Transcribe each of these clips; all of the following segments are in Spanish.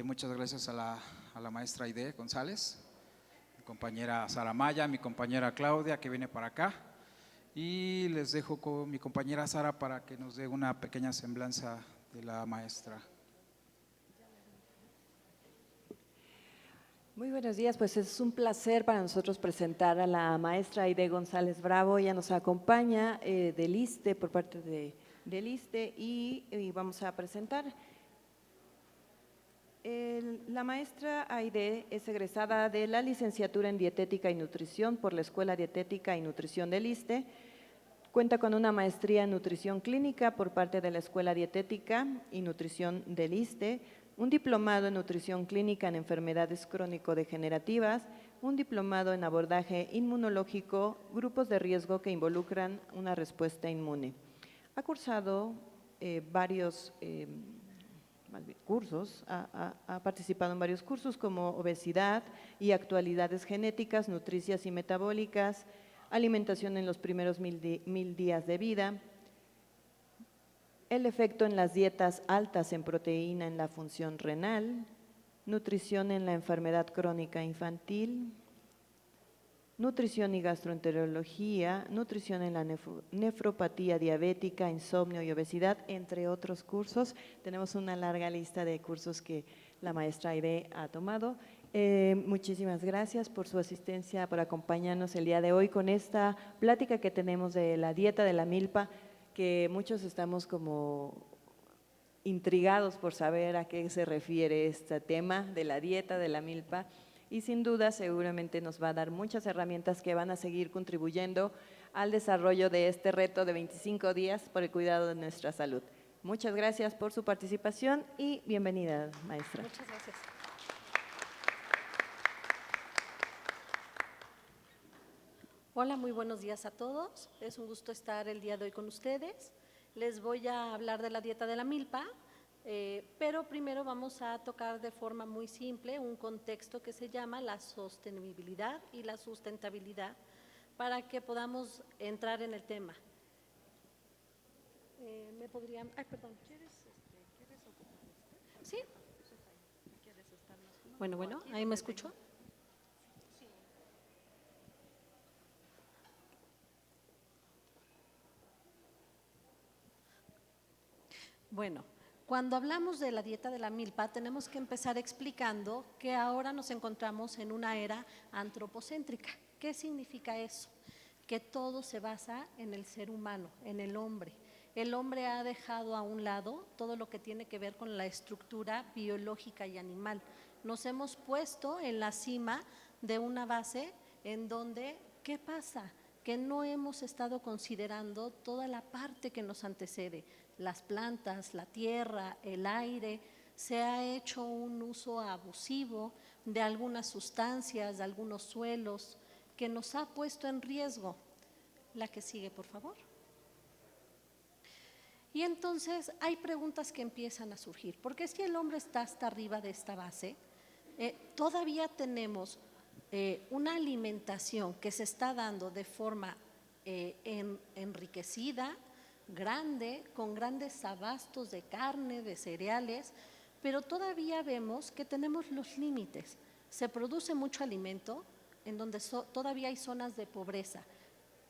Muchas gracias a la maestra Aide González, mi compañera Sara Maya, mi compañera Claudia que viene para acá, y les dejo con mi compañera Sara para que nos dé una pequeña semblanza de la maestra. Muy buenos días, pues es un placer para nosotros presentar a la maestra Aide González Bravo. Ella nos acompaña del ISSSTE, por parte del ISSSTE, y vamos a presentar. La maestra Aide es egresada de la licenciatura en Dietética y Nutrición por la Escuela Dietética y Nutrición del ISSSTE. Cuenta con una maestría en Nutrición Clínica por parte de la Escuela Dietética y Nutrición del ISSSTE, un diplomado en Nutrición Clínica en Enfermedades Crónico-Degenerativas, un diplomado en Abordaje Inmunológico, grupos de riesgo que involucran una respuesta inmune. Ha cursado varios cursos, ha participado en varios cursos como obesidad y actualidades genéticas, nutricias y metabólicas, alimentación en los primeros 1000 días de vida, el efecto en las dietas altas en proteína en la función renal, nutrición en la enfermedad crónica infantil, nutrición y gastroenterología, nutrición en la nefropatía diabética, insomnio y obesidad, entre otros cursos. Tenemos una larga lista de cursos que la maestra Aide ha tomado. Muchísimas gracias por su asistencia, por acompañarnos el día de hoy con esta plática que tenemos de la dieta de la milpa, que muchos estamos como intrigados por saber a qué se refiere este tema de la dieta de la milpa, y sin duda seguramente nos va a dar muchas herramientas que van a seguir contribuyendo al desarrollo de este reto de 25 días por el cuidado de nuestra salud. Muchas gracias por su participación y bienvenida, maestra. Muchas gracias. Hola, muy buenos días a todos. Es un gusto estar el día de hoy con ustedes. Les voy a hablar de la dieta de la milpa, pero primero vamos a tocar de forma muy simple un contexto que se llama la sostenibilidad y la sustentabilidad para que podamos entrar en el tema. ¿Me podrían? Ay, perdón. ¿Quieres ocupar este? Sí. Bueno, ahí me escucho. Bueno, cuando hablamos de la dieta de la milpa, tenemos que empezar explicando que ahora nos encontramos en una era antropocéntrica. ¿Qué significa eso? Que todo se basa en el ser humano, en el hombre. El hombre ha dejado a un lado todo lo que tiene que ver con la estructura biológica y animal. Nos hemos puesto en la cima de una base en donde, ¿qué pasa? Que no hemos estado considerando toda la parte que nos antecede, las plantas, la tierra, el aire. Se ha hecho un uso abusivo de algunas sustancias, de algunos suelos, que nos ha puesto en riesgo. La que sigue, por favor. Y entonces hay preguntas que empiezan a surgir, porque si el hombre está hasta arriba de esta base, todavía tenemos una alimentación que se está dando de forma enriquecida, grande, con grandes abastos de carne, de cereales, pero todavía vemos que tenemos los límites. Se produce mucho alimento en donde todavía hay zonas de pobreza,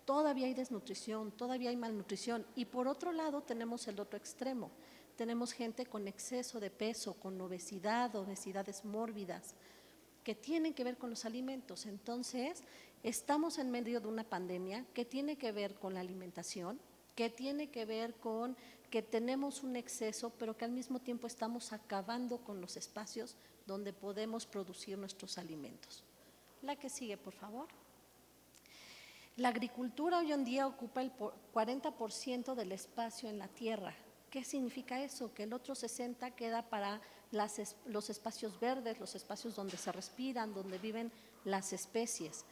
todavía hay desnutrición, todavía hay malnutrición, y por otro lado tenemos el otro extremo. Tenemos gente con exceso de peso, con obesidad, obesidades mórbidas, que tienen que ver con los alimentos. Entonces, estamos en medio de una pandemia que tiene que ver con la alimentación, que tiene que ver con que tenemos un exceso, pero que al mismo tiempo estamos acabando con los espacios donde podemos producir nuestros alimentos. La que sigue, por favor. La agricultura hoy en día ocupa el 40% del espacio en la tierra. ¿Qué significa eso? Que el otro 60% queda para los espacios verdes, los espacios donde se respiran, donde viven las especies.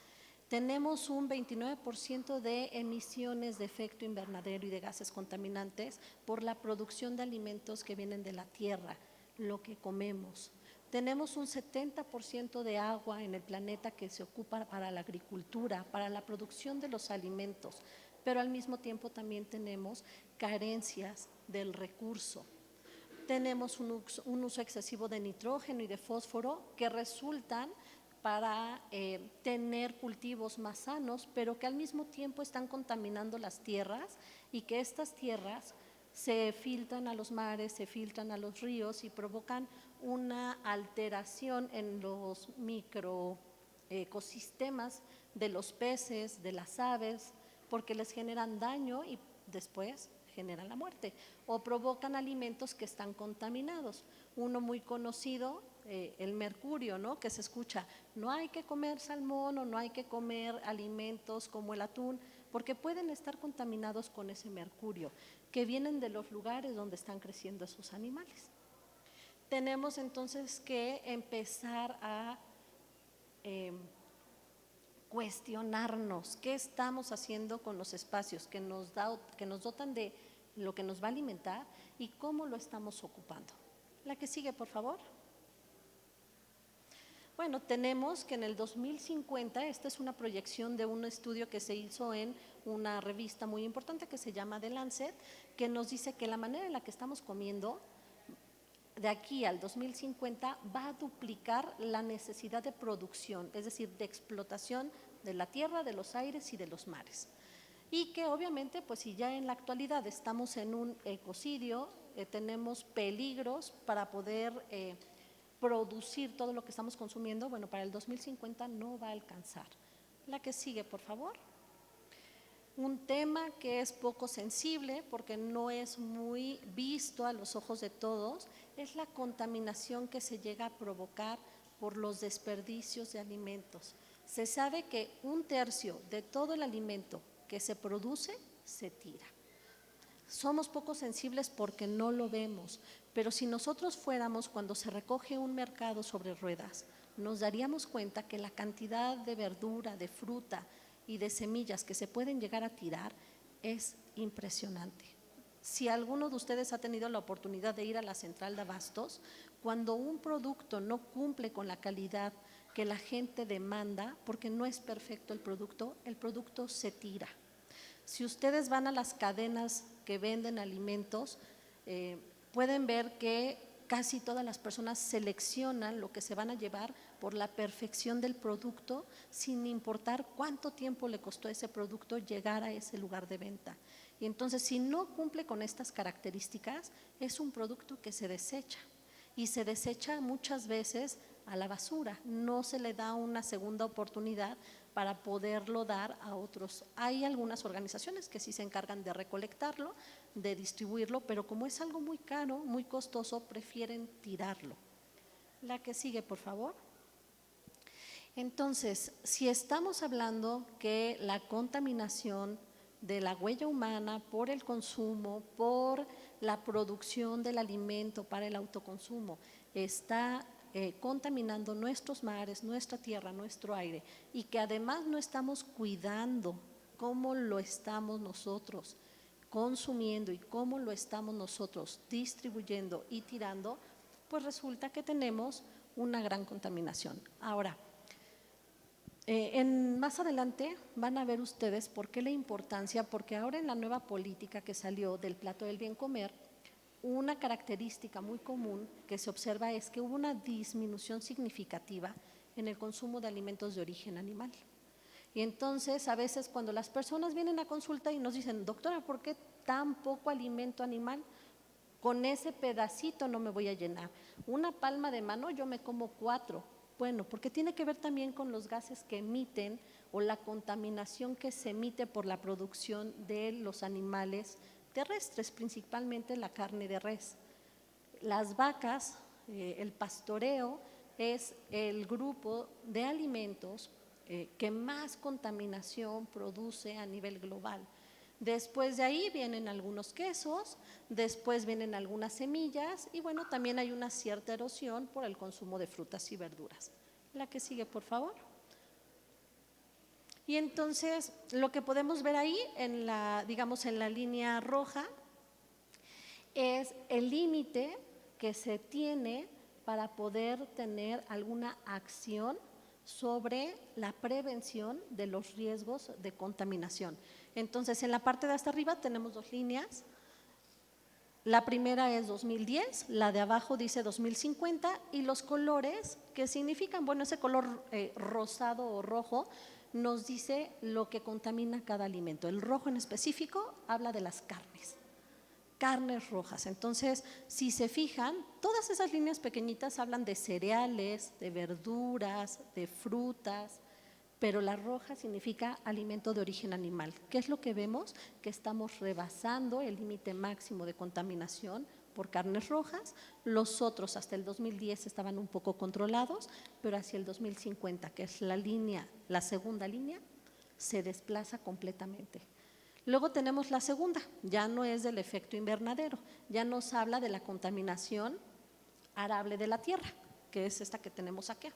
Tenemos un 29% de emisiones de efecto invernadero y de gases contaminantes por la producción de alimentos que vienen de la tierra, lo que comemos. Tenemos un 70% de agua en el planeta que se ocupa para la agricultura, para la producción de los alimentos, pero al mismo tiempo también tenemos carencias del recurso. tenemos un uso excesivo de nitrógeno y de fósforo que resultan para tener cultivos más sanos, pero que al mismo tiempo están contaminando las tierras y que estas tierras se filtran a los mares, se filtran a los ríos y provocan una alteración en los microecosistemas de los peces, de las aves, porque les generan daño y después generan la muerte o provocan alimentos que están contaminados. Uno muy conocido, el mercurio, ¿no? Que se escucha, no hay que comer salmón o no hay que comer alimentos como el atún, porque pueden estar contaminados con ese mercurio, que vienen de los lugares donde están creciendo esos animales. Tenemos entonces que empezar a cuestionarnos qué estamos haciendo con los espacios que nos dotan de lo que nos va a alimentar y cómo lo estamos ocupando. La que sigue, por favor. Bueno, tenemos que en el 2050, esta es una proyección de un estudio que se hizo en una revista muy importante que se llama The Lancet, que nos dice que la manera en la que estamos comiendo de aquí al 2050 va a duplicar la necesidad de producción, es decir, de explotación de la tierra, de los aires y de los mares. Y que obviamente, pues si ya en la actualidad estamos en un ecocidio, tenemos peligros para poder producir todo lo que estamos consumiendo, bueno, para el 2050 no va a alcanzar. La que sigue, por favor. Un tema que es poco sensible porque no es muy visto a los ojos de todos es la contaminación que se llega a provocar por los desperdicios de alimentos. Se sabe que 1/3 de todo el alimento que se produce se tira. Somos poco sensibles porque no lo vemos, pero si nosotros fuéramos cuando se recoge un mercado sobre ruedas, nos daríamos cuenta que la cantidad de verdura, de fruta y de semillas que se pueden llegar a tirar es impresionante. Si alguno de ustedes ha tenido la oportunidad de ir a la central de abastos, cuando un producto no cumple con la calidad que la gente demanda, porque no es perfecto el producto se tira. Si ustedes van a las cadenas que venden alimentos, pueden ver que casi todas las personas seleccionan lo que se van a llevar por la perfección del producto, sin importar cuánto tiempo le costó a ese producto llegar a ese lugar de venta. Y entonces, si no cumple con estas características, es un producto que se desecha. Y se desecha muchas veces a la basura, no se le da una segunda oportunidad para poderlo dar a otros. Hay algunas organizaciones que sí se encargan de recolectarlo, de distribuirlo, pero como es algo muy caro, muy costoso, prefieren tirarlo. La que sigue, por favor. Entonces, si estamos hablando que la contaminación de la huella humana por el consumo, por la producción del alimento para el autoconsumo, está contaminando nuestros mares, nuestra tierra, nuestro aire, y que además no estamos cuidando cómo lo estamos nosotros consumiendo y cómo lo estamos nosotros distribuyendo y tirando, pues resulta que tenemos una gran contaminación. Ahora, más adelante van a ver ustedes por qué la importancia, porque ahora en la nueva política que salió del plato del bien comer, una característica muy común que se observa es que hubo una disminución significativa en el consumo de alimentos de origen animal. Y entonces, a veces cuando las personas vienen a consulta y nos dicen, doctora, ¿por qué tan poco alimento animal? Con ese pedacito no me voy a llenar. Una palma de mano yo me como 4. Bueno, porque tiene que ver también con los gases que emiten o la contaminación que se emite por la producción de los animales terrestres, principalmente la carne de res. Las vacas, el pastoreo es el grupo de alimentos que más contaminación produce a nivel global. Después de ahí vienen algunos quesos, después vienen algunas semillas y bueno, también hay una cierta erosión por el consumo de frutas y verduras. La que sigue, por favor. Y entonces, lo que podemos ver ahí, digamos en la línea roja, es el límite que se tiene para poder tener alguna acción sobre la prevención de los riesgos de contaminación. Entonces, en la parte de hasta arriba tenemos 2 líneas. La primera es 2010, la de abajo dice 2050 y los colores que significan, bueno, ese color rosado o rojo nos dice lo que contamina cada alimento. El rojo en específico habla de las carnes rojas. Entonces, si se fijan, todas esas líneas pequeñitas hablan de cereales, de verduras, de frutas, pero la roja significa alimento de origen animal. ¿Qué es lo que vemos? Que estamos rebasando el límite máximo de contaminación por carnes rojas. Los otros hasta el 2010 estaban un poco controlados, pero hacia el 2050, que es la segunda línea, se desplaza completamente. Luego tenemos la segunda, ya no es del efecto invernadero, ya nos habla de la contaminación arable de la tierra, que es esta que tenemos acá.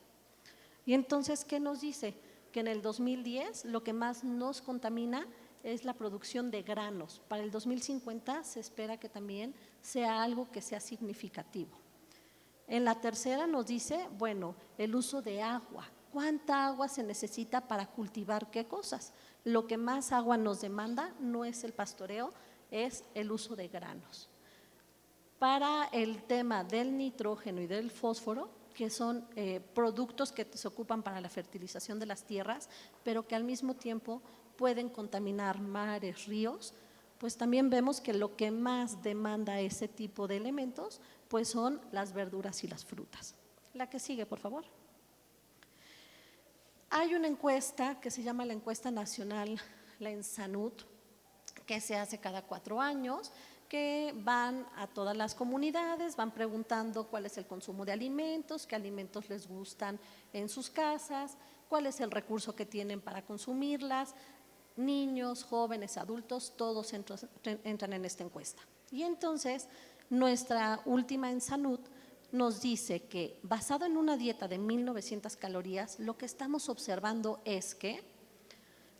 Y entonces, ¿qué nos dice? Que en el 2010 lo que más nos contamina es la producción de granos. Para el 2050 se espera que también sea algo que sea significativo. En la tercera nos dice, bueno, el uso de agua. ¿Cuánta agua se necesita para cultivar qué cosas? Lo que más agua nos demanda no es el pastoreo, es el uso de granos. Para el tema del nitrógeno y del fósforo, que son productos que se ocupan para la fertilización de las tierras, pero que al mismo tiempo pueden contaminar mares, ríos, pues también vemos que lo que más demanda ese tipo de elementos, pues son las verduras y las frutas. La que sigue, por favor. Hay una encuesta que se llama la encuesta nacional, la ENSANUT, que se hace cada 4 años, que van a todas las comunidades, van preguntando cuál es el consumo de alimentos, qué alimentos les gustan en sus casas, cuál es el recurso que tienen para consumirlas, niños, jóvenes, adultos, todos entran en esta encuesta. Y entonces, nuestra última ENSANUT nos dice que basado en una dieta de 1900 calorías, lo que estamos observando es que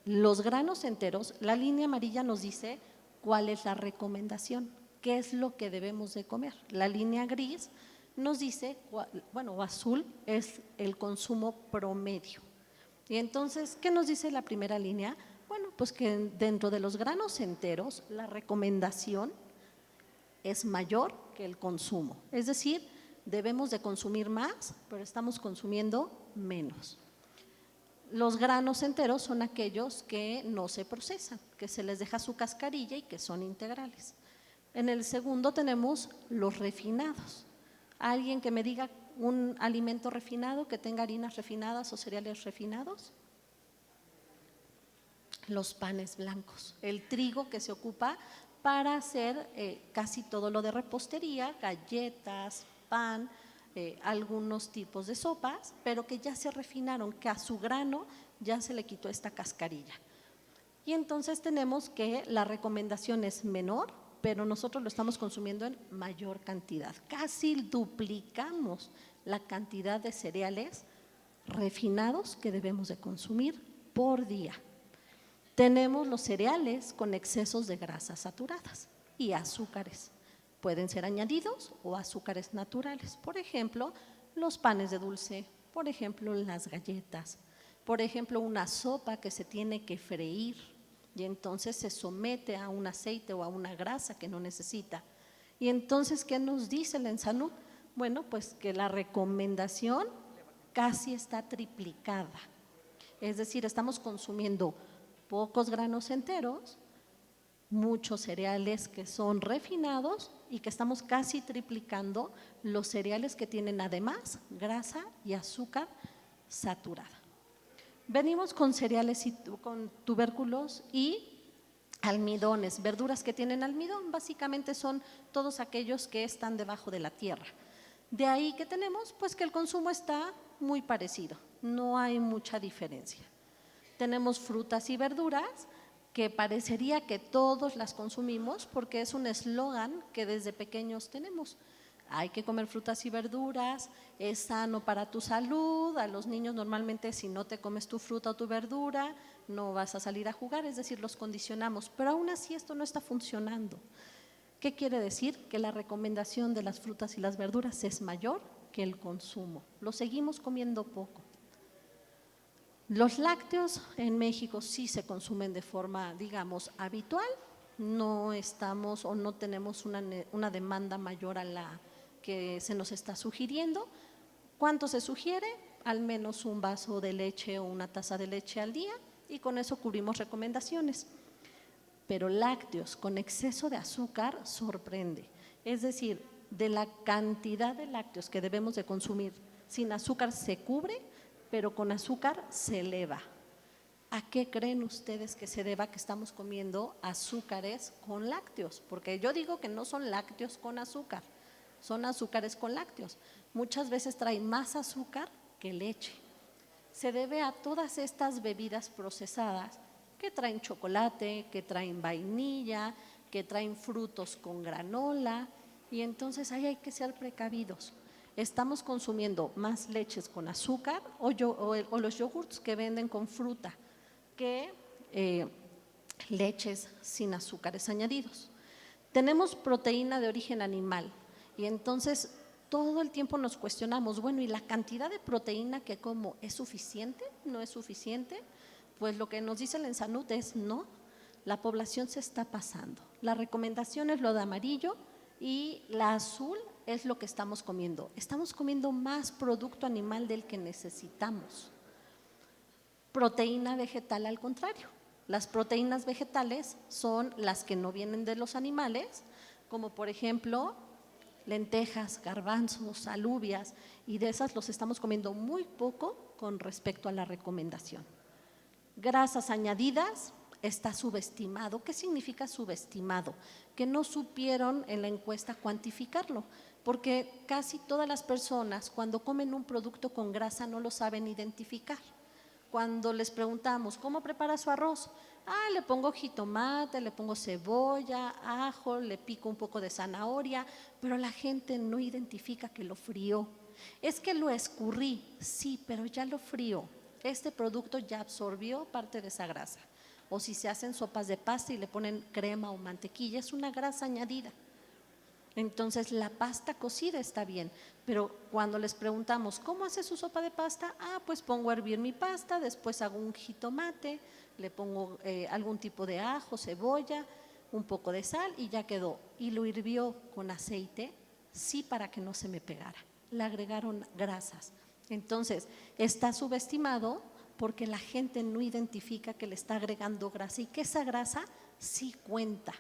los granos enteros, la línea amarilla nos dice cuál es la recomendación, qué es lo que debemos de comer. La línea gris nos dice, bueno, azul es el consumo promedio. Y entonces, ¿qué nos dice la primera línea? Bueno, pues que dentro de los granos enteros la recomendación es mayor que el consumo. Es decir, debemos de consumir más, pero estamos consumiendo menos. Los granos enteros son aquellos que no se procesan, que se les deja su cascarilla y que son integrales. En el segundo tenemos los refinados. ¿Alguien que me diga un alimento refinado que tenga harinas refinadas o cereales refinados? Los panes blancos, el trigo que se ocupa para hacer casi todo lo de repostería, galletas, pan, algunos tipos de sopas, pero que ya se refinaron, que a su grano ya se le quitó esta cascarilla. Y entonces tenemos que la recomendación es menor, pero nosotros lo estamos consumiendo en mayor cantidad. Casi duplicamos la cantidad de cereales refinados que debemos de consumir por día. Tenemos los cereales con excesos de grasas saturadas y azúcares. Pueden ser añadidos o azúcares naturales. Por ejemplo, los panes de dulce, por ejemplo, las galletas, por ejemplo, una sopa que se tiene que freír y entonces se somete a un aceite o a una grasa que no necesita. Y entonces, ¿qué nos dice la ENSANUT? Bueno, pues que la recomendación casi está triplicada. Es decir, estamos consumiendo pocos granos enteros, muchos cereales que son refinados y que estamos casi triplicando los cereales que tienen además grasa y azúcar saturada. Venimos con cereales y con tubérculos y almidones, verduras que tienen almidón, básicamente son todos aquellos que están debajo de la tierra. De ahí que tenemos, pues que el consumo está muy parecido, no hay mucha diferencia. Tenemos frutas y verduras que parecería que todos las consumimos porque es un eslogan que desde pequeños tenemos. Hay que comer frutas y verduras, es sano para tu salud, a los niños normalmente si no te comes tu fruta o tu verdura no vas a salir a jugar, es decir, los condicionamos, pero aún así esto no está funcionando. ¿Qué quiere decir? Que la recomendación de las frutas y las verduras es mayor que el consumo, lo seguimos comiendo poco. Los lácteos en México sí se consumen de forma, digamos, habitual, no estamos o no tenemos una demanda mayor a la que se nos está sugiriendo. ¿Cuánto se sugiere? Al menos un vaso de leche o una taza de leche al día, y con eso cubrimos recomendaciones. Pero lácteos con exceso de azúcar sorprende. Es decir, de la cantidad de lácteos que debemos de consumir, sin azúcar se cubre, pero con azúcar se eleva. ¿A qué creen ustedes que se deba que estamos comiendo azúcares con lácteos? Porque yo digo que no son lácteos con azúcar, son azúcares con lácteos. Muchas veces traen más azúcar que leche. Se debe a todas estas bebidas procesadas que traen chocolate, que traen vainilla, que traen frutos con granola, y entonces ahí hay que ser precavidos. Estamos consumiendo más leches con azúcar o los yogurts que venden con fruta que leches sin azúcares añadidos. Tenemos proteína de origen animal y entonces todo el tiempo nos cuestionamos, bueno, ¿y la cantidad de proteína que como es suficiente? ¿No es suficiente? Pues lo que nos dice el ENSANUD es no, la población se está pasando. La recomendación es lo de amarillo y la azul es lo que estamos comiendo. Estamos comiendo más producto animal del que necesitamos. Proteína vegetal al contrario. Las proteínas vegetales son las que no vienen de los animales, como por ejemplo lentejas, garbanzos, alubias, y de esas los estamos comiendo muy poco con respecto a la recomendación. Grasas añadidas está subestimado. ¿Qué significa subestimado? Que no supieron en la encuesta cuantificarlo, porque casi todas las personas cuando comen un producto con grasa no lo saben identificar. Cuando les preguntamos, ¿cómo prepara su arroz? Le pongo jitomate, le pongo cebolla, ajo, le pico un poco de zanahoria, pero la gente no identifica que lo frió. Es que lo escurrí, sí, pero ya lo frió. Este producto ya absorbió parte de esa grasa. O si se hacen sopas de pasta y le ponen crema o mantequilla, es una grasa añadida. Entonces la pasta cocida está bien, pero cuando les preguntamos ¿cómo hace su sopa de pasta? Pues pongo a hervir mi pasta, después hago un jitomate, le pongo algún tipo de ajo, cebolla, un poco de sal y ya quedó. Y lo hirvió con aceite, sí, para que no se me pegara. Le agregaron grasas. Entonces está subestimado porque la gente no identifica que le está agregando grasa y que esa grasa sí cuenta.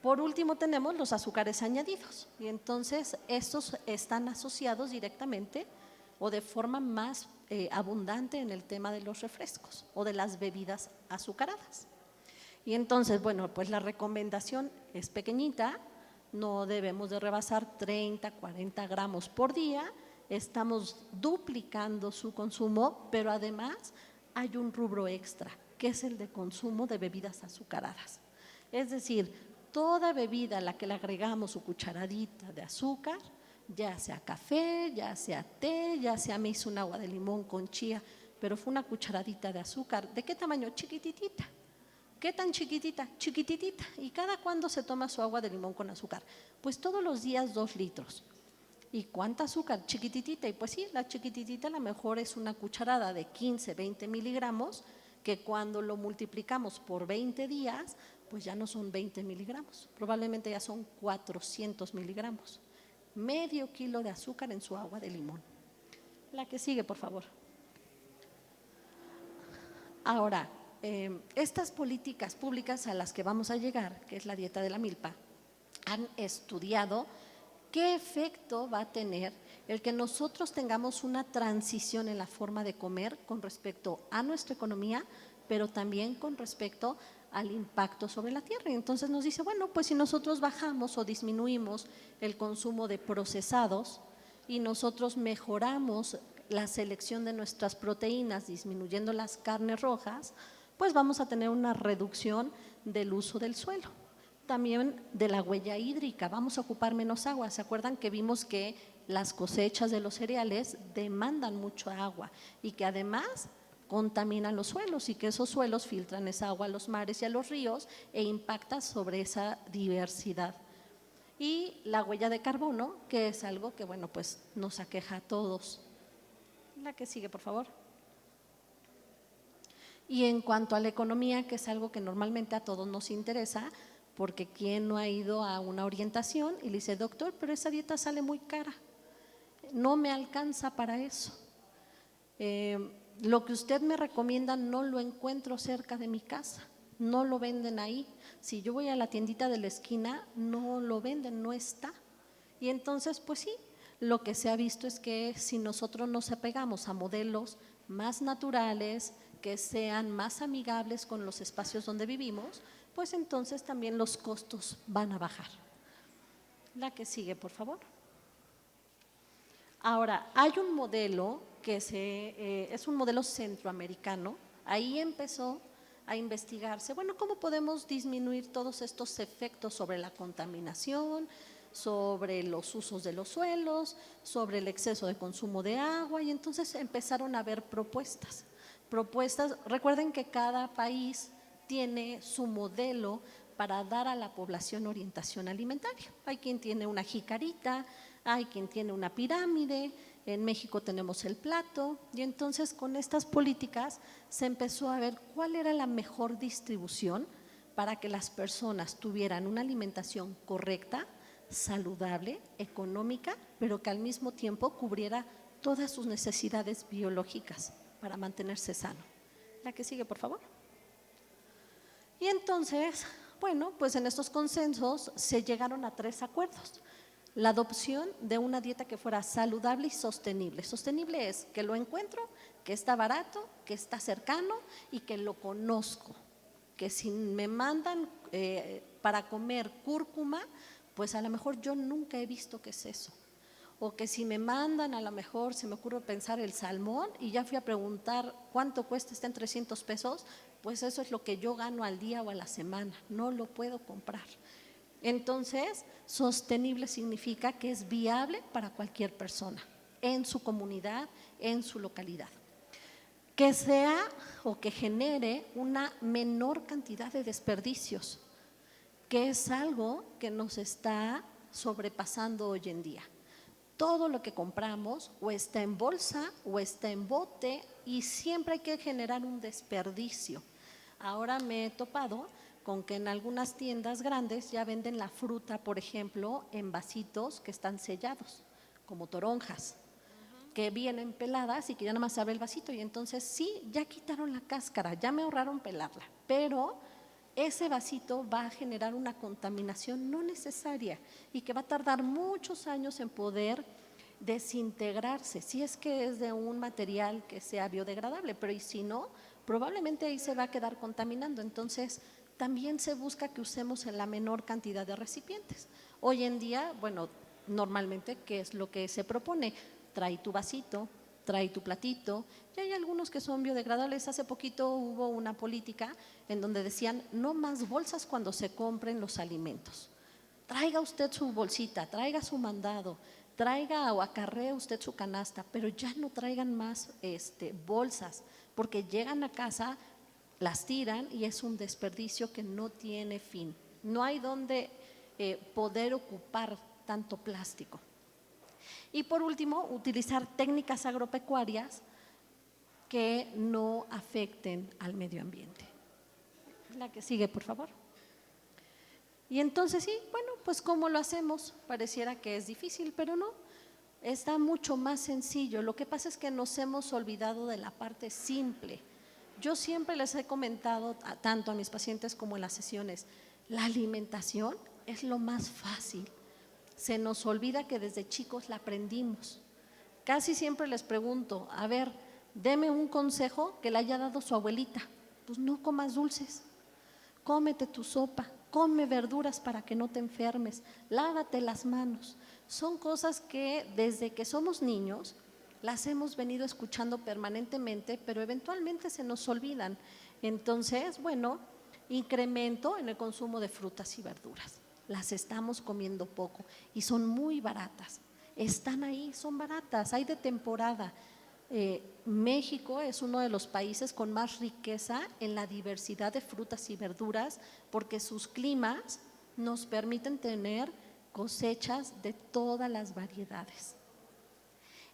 Por último tenemos los azúcares añadidos y entonces estos están asociados directamente o de forma más abundante en el tema de los refrescos o de las bebidas azucaradas. Y entonces, bueno, pues la recomendación es pequeñita, no debemos de rebasar 30, 40 gramos por día, estamos duplicando su consumo, pero además hay un rubro extra, que es el de consumo de bebidas azucaradas. Es decir, toda bebida a la que le agregamos su cucharadita de azúcar, ya sea café, ya sea té, ya sea me hizo un agua de limón con chía, pero fue una cucharadita de azúcar. ¿De qué tamaño? Chiquititita. ¿Qué tan chiquitita? Chiquititita. ¿Y cada cuándo se toma su agua de limón con azúcar? Pues todos los días 2 litros. ¿Y cuánta azúcar? Chiquititita. Y pues sí, la chiquititita a lo mejor es una cucharada de 15, 20 miligramos, que cuando lo multiplicamos por 20 días, pues ya no son 20 miligramos, probablemente ya son 400 miligramos. Medio kilo de azúcar en su agua de limón. La que sigue, por favor. Ahora, estas políticas públicas a las que vamos a llegar, que es la dieta de la milpa, han estudiado qué efecto va a tener el que nosotros tengamos una transición en la forma de comer con respecto a nuestra economía, pero también con respecto al impacto sobre la tierra. Y entonces nos dice, bueno, pues si nosotros bajamos o disminuimos el consumo de procesados y nosotros mejoramos la selección de nuestras proteínas, disminuyendo las carnes rojas, pues vamos a tener una reducción del uso del suelo. También de la huella hídrica, vamos a ocupar menos agua. ¿Se acuerdan que vimos que las cosechas de los cereales demandan mucho agua y que además contaminan los suelos y que esos suelos filtran esa agua a los mares y a los ríos e impacta sobre esa diversidad? Y la huella de carbono, que es algo que, bueno, pues nos aqueja a todos. La que sigue, por favor. Y en cuanto a la economía, que es algo que normalmente a todos nos interesa, porque ¿quién no ha ido a una orientación y le dice, doctor, pero esa dieta sale muy cara, no me alcanza para eso? Lo que usted me recomienda no lo encuentro cerca de mi casa, no lo venden ahí. Si yo voy a la tiendita de la esquina, no lo venden, no está. Y entonces, pues sí, lo que se ha visto es que si nosotros nos apegamos a modelos más naturales, que sean más amigables con los espacios donde vivimos, pues entonces también los costos van a bajar. La que sigue, por favor. Ahora, hay un modelo que es un modelo centroamericano. Ahí empezó a investigarse, bueno, ¿cómo podemos disminuir todos estos efectos sobre la contaminación, sobre los usos de los suelos, sobre el exceso de consumo de agua? Y entonces empezaron a haber propuestas. Recuerden que cada país tiene su modelo para dar a la población orientación alimentaria. Hay quien tiene una jicarita, hay quien tiene una pirámide, en México tenemos el plato, y entonces con estas políticas se empezó a ver cuál era la mejor distribución para que las personas tuvieran una alimentación correcta, saludable, económica, pero que al mismo tiempo cubriera todas sus necesidades biológicas para mantenerse sano. La que sigue, por favor. Y entonces, bueno, pues en estos consensos se llegaron a 3 acuerdos. La adopción de una dieta que fuera saludable y sostenible. Sostenible es que lo encuentro, que está barato, que está cercano y que lo conozco. Que si me mandan para comer cúrcuma, pues a lo mejor yo nunca he visto qué es eso. O que si me mandan, a lo mejor se me ocurre pensar el salmón y ya fui a preguntar cuánto cuesta, está en 300 pesos, pues eso es lo que yo gano al día o a la semana, no lo puedo comprar. Entonces, sostenible significa que es viable para cualquier persona, en su comunidad, en su localidad. Que sea o que genere una menor cantidad de desperdicios, que es algo que nos está sobrepasando hoy en día. Todo lo que compramos o está en bolsa o está en bote y siempre hay que generar un desperdicio. Ahora me he topado con que en algunas tiendas grandes ya venden la fruta, por ejemplo, en vasitos que están sellados, como toronjas, que vienen peladas y que ya nada más se abre el vasito y entonces sí, ya quitaron la cáscara, ya me ahorraron pelarla, pero ese vasito va a generar una contaminación no necesaria y que va a tardar muchos años en poder desintegrarse, si es que es de un material que sea biodegradable, pero y si no, probablemente ahí se va a quedar contaminando. Entonces, también se busca que usemos en la menor cantidad de recipientes. Hoy en día, bueno, normalmente, ¿qué es lo que se propone? Trae tu vasito, trae tu platito, y hay algunos que son biodegradables. Hace poquito hubo una política en donde decían no más bolsas cuando se compren los alimentos. Traiga usted su bolsita, traiga su mandado, traiga o acarree usted su canasta, pero ya no traigan más bolsas, porque llegan a casa, las tiran y es un desperdicio que no tiene fin. No hay donde poder ocupar tanto plástico. Y por último, utilizar técnicas agropecuarias que no afecten al medio ambiente. La que sigue, por favor. Y entonces sí, bueno, pues ¿cómo lo hacemos? Pareciera que es difícil, pero no, está mucho más sencillo. Lo que pasa es que nos hemos olvidado de la parte simple. Yo siempre les he comentado, tanto a mis pacientes como en las sesiones, la alimentación es lo más fácil. Se nos olvida que desde chicos la aprendimos. Casi siempre les pregunto, a ver, deme un consejo que le haya dado su abuelita. Pues no comas dulces, cómete tu sopa, come verduras para que no te enfermes, lávate las manos. Son cosas que desde que somos niños las hemos venido escuchando permanentemente, pero eventualmente se nos olvidan. Entonces, bueno, incremento en el consumo de frutas y verduras. Las estamos comiendo poco y son muy baratas. Están ahí, son baratas, hay de temporada. México es uno de los países con más riqueza en la diversidad de frutas y verduras porque sus climas nos permiten tener cosechas de todas las variedades.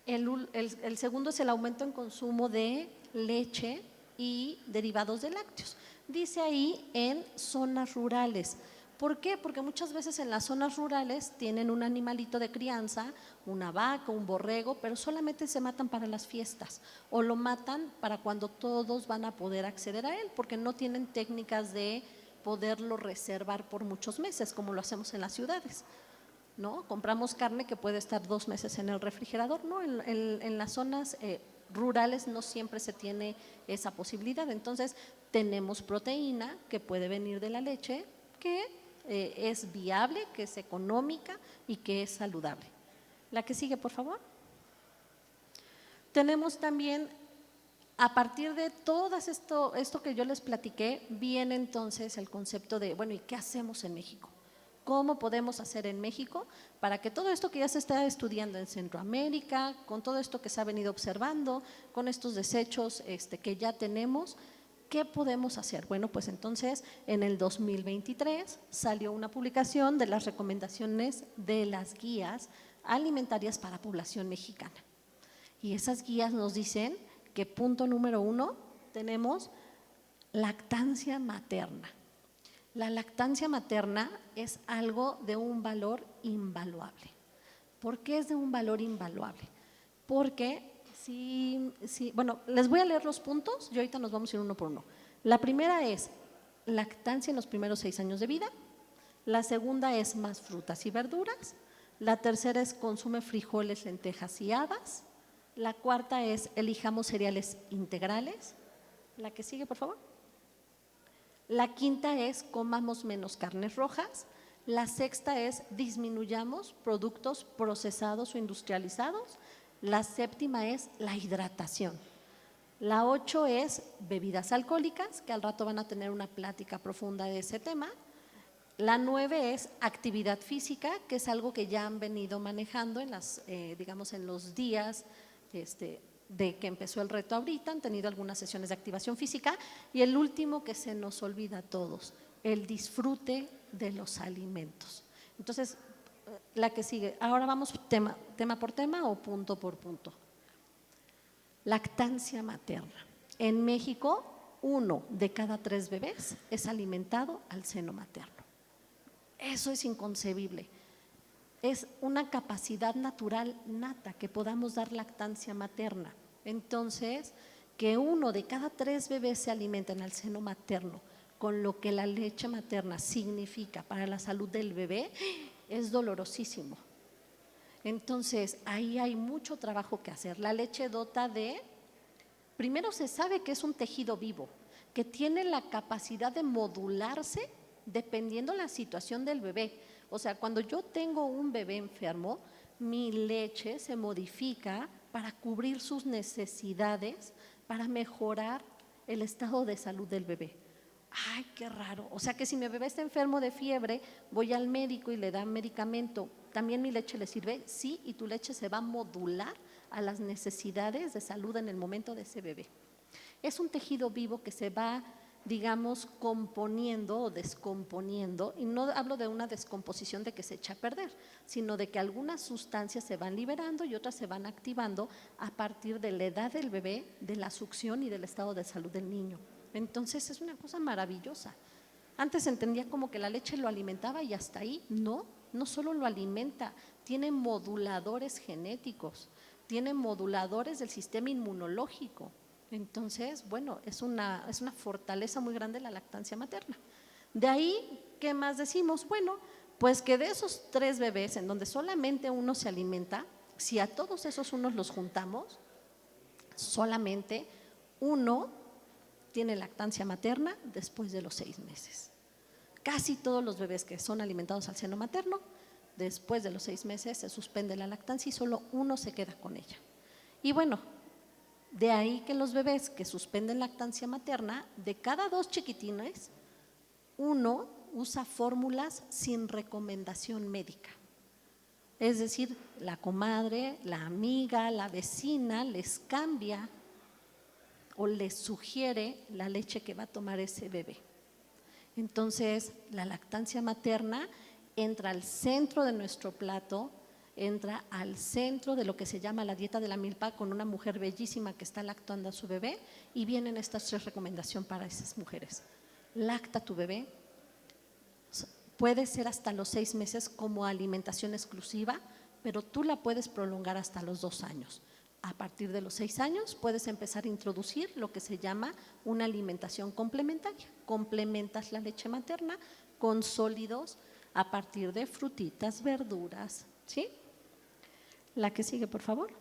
El segundo es el aumento en consumo de leche y derivados de lácteos. Dice ahí en zonas rurales. ¿Por qué? Porque muchas veces en las zonas rurales tienen un animalito de crianza, una vaca, un borrego, pero solamente se matan para las fiestas o lo matan para cuando todos van a poder acceder a él, porque no tienen técnicas de poderlo reservar por muchos meses, como lo hacemos en las ciudades, ¿no? Compramos carne que puede estar 2 meses en el refrigerador, ¿no? En las zonas rurales no siempre se tiene esa posibilidad. Entonces, tenemos proteína que puede venir de la leche, que es viable, que es económica y que es saludable. La que sigue, por favor. Tenemos también, a partir de todo esto que yo les platiqué, viene entonces el concepto de, bueno, ¿y qué hacemos en México? ¿Cómo podemos hacer en México para que todo esto que ya se está estudiando en Centroamérica, con todo esto que se ha venido observando, con estos desechos que ya tenemos, ¿qué podemos hacer? Bueno, pues entonces en el 2023 salió una publicación de las recomendaciones de las guías alimentarias para población mexicana. Y esas guías nos dicen que punto número 1 tenemos lactancia materna. La lactancia materna es algo de un valor invaluable. ¿Por qué es de un valor invaluable? Porque bueno, les voy a leer los puntos y ahorita nos vamos a ir uno por uno. La primera es lactancia en los primeros 6 años de vida. La segunda es más frutas y verduras. La tercera es consume frijoles, lentejas y habas. La cuarta es elijamos cereales integrales. La que sigue, por favor. La quinta es comamos menos carnes rojas. La sexta es disminuyamos productos procesados o industrializados. La séptima es la hidratación. La 8 es bebidas alcohólicas, que al rato van a tener una plática profunda de ese tema. La 9 es actividad física, que es algo que ya han venido manejando en digamos en los días de que empezó el reto ahorita, han tenido algunas sesiones de activación física. Y el último que se nos olvida a todos, el disfrute de los alimentos. Entonces, la que sigue, ahora vamos tema por tema o punto por punto. Lactancia materna. En México, 1 de cada 3 bebés es alimentado al seno materno. Eso es inconcebible. Es una capacidad natural nata que podamos dar lactancia materna. Entonces, que 1 de cada 3 bebés se alimenten al seno materno, con lo que la leche materna significa para la salud del bebé, es dolorosísimo. Entonces, ahí hay mucho trabajo que hacer. La leche dota primero se sabe que es un tejido vivo, que tiene la capacidad de modularse dependiendo la situación del bebé. O sea, cuando yo tengo un bebé enfermo, mi leche se modifica para cubrir sus necesidades, para mejorar el estado de salud del bebé. Ay, qué raro. O sea que si mi bebé está enfermo de fiebre, voy al médico y le dan medicamento, ¿también mi leche le sirve? Sí, y tu leche se va a modular a las necesidades de salud en el momento de ese bebé. Es un tejido vivo que se va, digamos, componiendo o descomponiendo, y no hablo de una descomposición de que se echa a perder, sino de que algunas sustancias se van liberando y otras se van activando a partir de la edad del bebé, de la succión y del estado de salud del niño. Entonces es una cosa maravillosa. Antes se entendía como que la leche lo alimentaba y hasta ahí. No solo lo alimenta, tiene moduladores genéticos, tiene moduladores del sistema inmunológico. Entonces, bueno, es una fortaleza muy grande la lactancia materna. De ahí, ¿qué más decimos? Bueno, pues que de esos 3 bebés en donde solamente uno se alimenta, si a todos esos unos los juntamos, solamente uno tiene lactancia materna después de los 6 meses. Casi todos los bebés que son alimentados al seno materno, después de los 6 meses se suspende la lactancia y solo uno se queda con ella. Y bueno, de ahí que los bebés que suspenden lactancia materna, de cada 2 chiquitines, uno usa fórmulas sin recomendación médica. Es decir, la comadre, la amiga, la vecina les cambia o les sugiere la leche que va a tomar ese bebé. Entonces, la lactancia materna entra al centro de nuestro plato entra al centro de lo que se llama la dieta de la milpa con una mujer bellísima que está lactando a su bebé y vienen estas 3 recomendaciones para esas mujeres. Lacta a tu bebé, puede ser hasta los 6 meses como alimentación exclusiva, pero tú la puedes prolongar hasta los 2 años. A partir de los 6 años puedes empezar a introducir lo que se llama una alimentación complementaria. Complementas la leche materna con sólidos a partir de frutitas, verduras, ¿sí? La que sigue, por favor.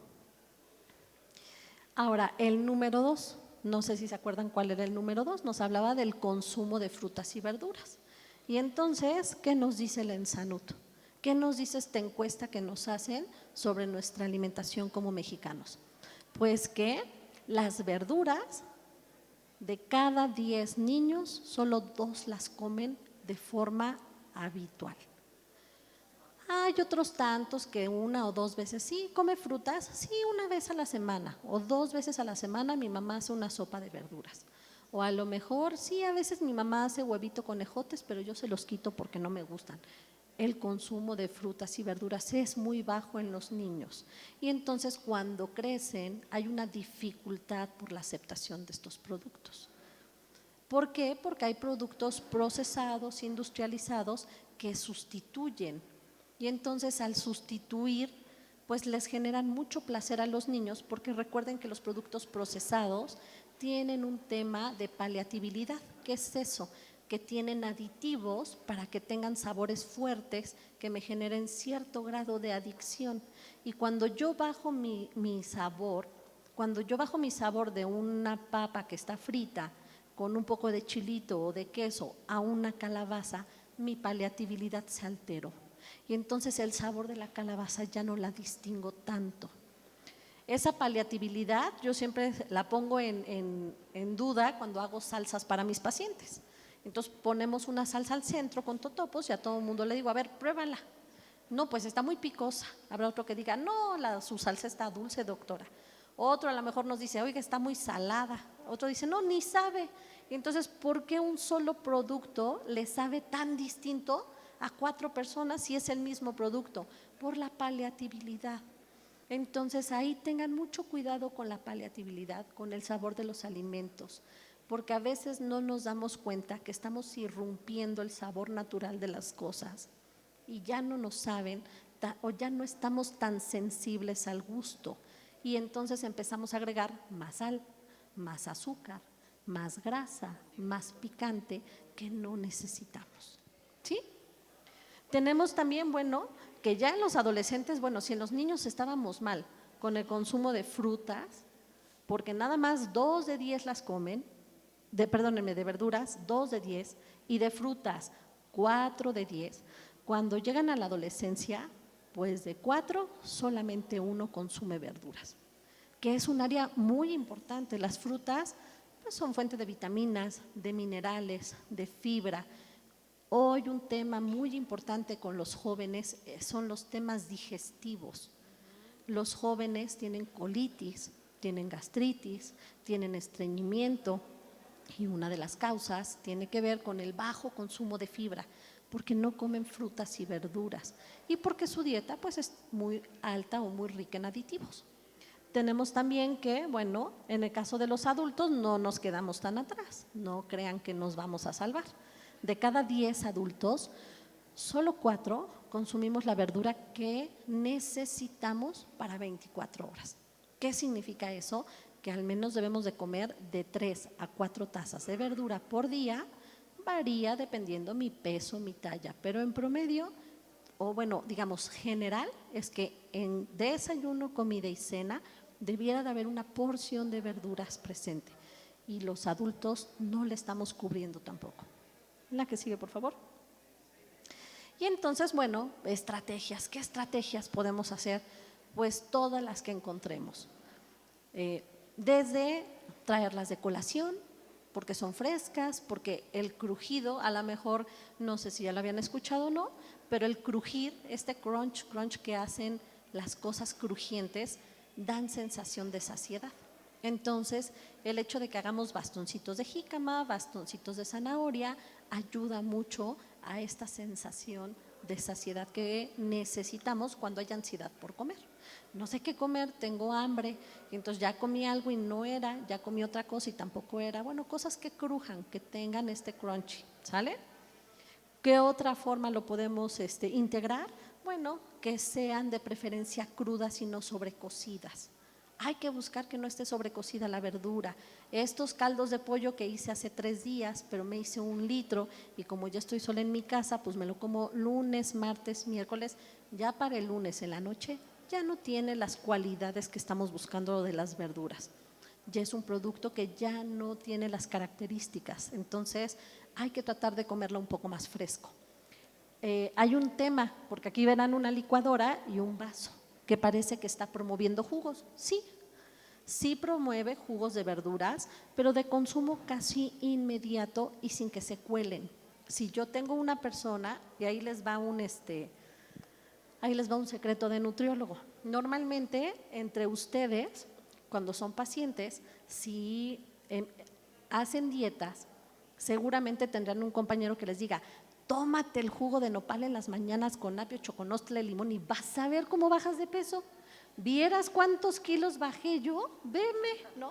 Ahora, el número 2, no sé si se acuerdan cuál era el número 2, nos hablaba del consumo de frutas y verduras. Y entonces, ¿qué nos dice el ENSANUD? ¿Qué nos dice esta encuesta que nos hacen sobre nuestra alimentación como mexicanos? Pues que las verduras, de cada 10 niños, solo 2 las comen de forma habitual. Hay otros tantos que 1 o 2 veces, sí, come frutas, sí, 1 vez a la semana o 2 veces a la semana mi mamá hace una sopa de verduras. O a lo mejor, sí, a veces mi mamá hace huevito con ejotes, pero yo se los quito porque no me gustan. El consumo de frutas y verduras es muy bajo en los niños y entonces cuando crecen hay una dificultad por la aceptación de estos productos. ¿Por qué? Porque hay productos procesados, industrializados que sustituyen y entonces al sustituir pues les generan mucho placer a los niños porque recuerden que los productos procesados tienen un tema de paliatibilidad. ¿Qué es eso? Que tienen aditivos para que tengan sabores fuertes que me generen cierto grado de adicción. Y cuando yo bajo mi sabor, de una papa que está frita con un poco de chilito o de queso a una calabaza, mi paliatibilidad se alteró. Y entonces el sabor de la calabaza ya no la distingo tanto. Esa paliatibilidad yo siempre la pongo en duda cuando hago salsas para mis pacientes. Entonces ponemos una salsa al centro con totopos y a todo el mundo le digo, a ver, pruébala. No, pues está muy picosa. Habrá otro que diga, no, su salsa está dulce, doctora. Otro a lo mejor nos dice, oiga, está muy salada. Otro dice, no, ni sabe. Y entonces, ¿por qué un solo producto le sabe tan distinto a 4 personas si es el mismo producto? Por la paliatibilidad. Entonces, ahí tengan mucho cuidado con la paliatibilidad, con el sabor de los alimentos, porque a veces no nos damos cuenta que estamos irrumpiendo el sabor natural de las cosas y ya no nos saben o ya no estamos tan sensibles al gusto y entonces empezamos a agregar más sal, más azúcar, más grasa, más picante que no necesitamos, ¿sí? Tenemos también, bueno, que ya en los adolescentes, bueno, si en los niños estábamos mal con el consumo de frutas, porque nada más 2 de 10 las comen, de verduras 2 de 10 y de frutas 4 de 10, cuando llegan a la adolescencia, pues de 4 solamente 1 consume verduras, que es un área muy importante. Las frutas pues, son fuente de vitaminas, de minerales, de fibra. Hoy un tema muy importante con los jóvenes son los temas digestivos. Los jóvenes tienen colitis, tienen gastritis, tienen estreñimiento y una de las causas tiene que ver con el bajo consumo de fibra, porque no comen frutas y verduras y porque su dieta pues es muy alta o muy rica en aditivos. Tenemos también que, bueno, en el caso de los adultos no nos quedamos tan atrás, no crean que nos vamos a salvar. De cada 10 adultos, solo 4 consumimos la verdura que necesitamos para 24 horas. ¿Qué significa eso? Que al menos debemos de comer de 3 a 4 tazas de verdura por día, varía dependiendo mi peso, mi talla, pero en promedio, o bueno, digamos general, es que en desayuno, comida y cena debiera de haber una porción de verduras presente y los adultos no le estamos cubriendo tampoco. La que sigue, por favor. Y entonces, bueno, estrategias. ¿Qué estrategias podemos hacer? Pues todas las que encontremos. Desde traerlas de colación, porque son frescas, porque el crujido, a lo mejor, no sé si ya lo habían escuchado o no, pero el crujir, este crunch que hacen las cosas crujientes, dan sensación de saciedad. Entonces, el hecho de que hagamos bastoncitos de jícama, bastoncitos de zanahoria, ayuda mucho a esta sensación de saciedad que necesitamos cuando hay ansiedad por comer. No sé qué comer, tengo hambre, y entonces ya comí algo y no era, ya comí otra cosa y tampoco era. Bueno, cosas que crujan, que tengan este crunchy, ¿sale? ¿Qué otra forma lo podemos integrar? Bueno, que sean de preferencia crudas y no sobrecocidas. Hay que buscar que no esté sobrecocida la verdura. Estos caldos de pollo que hice hace 3 días, pero me hice 1 litro y como ya estoy sola en mi casa, pues me lo como lunes, martes, miércoles. Ya para el lunes en la noche ya no tiene las cualidades que estamos buscando de las verduras. Ya es un producto que ya no tiene las características. Entonces hay que tratar de comerlo un poco más fresco. Hay un tema, porque aquí verán una licuadora y un vaso que parece que está promoviendo jugos. Sí promueve jugos de verduras, pero de consumo casi inmediato y sin que se cuelen. Si yo tengo una persona, y ahí les va un secreto de nutriólogo. Normalmente entre ustedes, cuando son pacientes, si hacen dietas, seguramente tendrán un compañero que les diga: tómate el jugo de nopal en las mañanas con apio, choconostle, limón y vas a ver cómo bajas de peso. ¿Vieras cuántos kilos bajé yo? Veme, ¿no?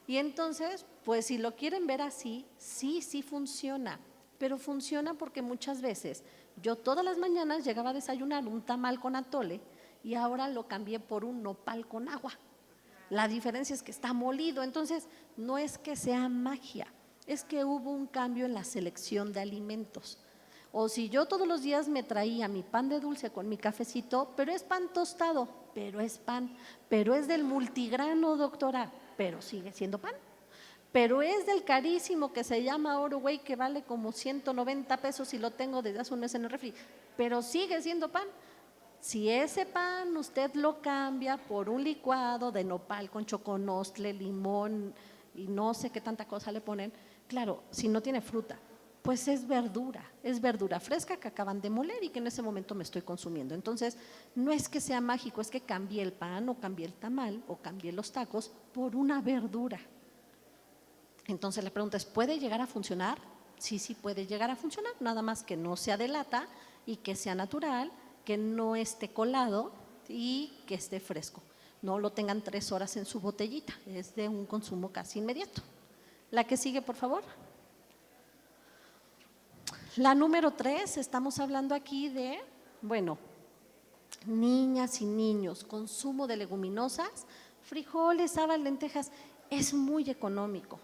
Y entonces, pues si lo quieren ver así, sí funciona, pero funciona porque muchas veces yo todas las mañanas llegaba a desayunar un tamal con atole y ahora lo cambié por un nopal con agua. La diferencia es que está molido, entonces no es que sea magia, es que hubo un cambio en la selección de alimentos. O si yo todos los días me traía mi pan de dulce con mi cafecito, pero es pan tostado, pero es pan, pero es del multigrano, doctora, pero sigue siendo pan. Pero es del carísimo que se llama Oro Güey, que vale como 190 pesos y lo tengo desde hace un mes en el refri, pero sigue siendo pan. Si ese pan usted lo cambia por un licuado de nopal con choconostle, limón y no sé qué tanta cosa le ponen, claro, si no tiene fruta, pues es verdura fresca que acaban de moler y que en ese momento me estoy consumiendo. Entonces, no es que sea mágico, es que cambié el pan o cambié el tamal o cambié los tacos por una verdura. Entonces la pregunta es, ¿puede llegar a funcionar? Sí puede llegar a funcionar, nada más que no sea de lata y que sea natural, que no esté colado y que esté fresco. No lo tengan 3 horas en su botellita, es de un consumo casi inmediato. La que sigue, por favor. La número 3, estamos hablando aquí de, bueno, niñas y niños, consumo de leguminosas, frijoles, habas, lentejas, es muy económico,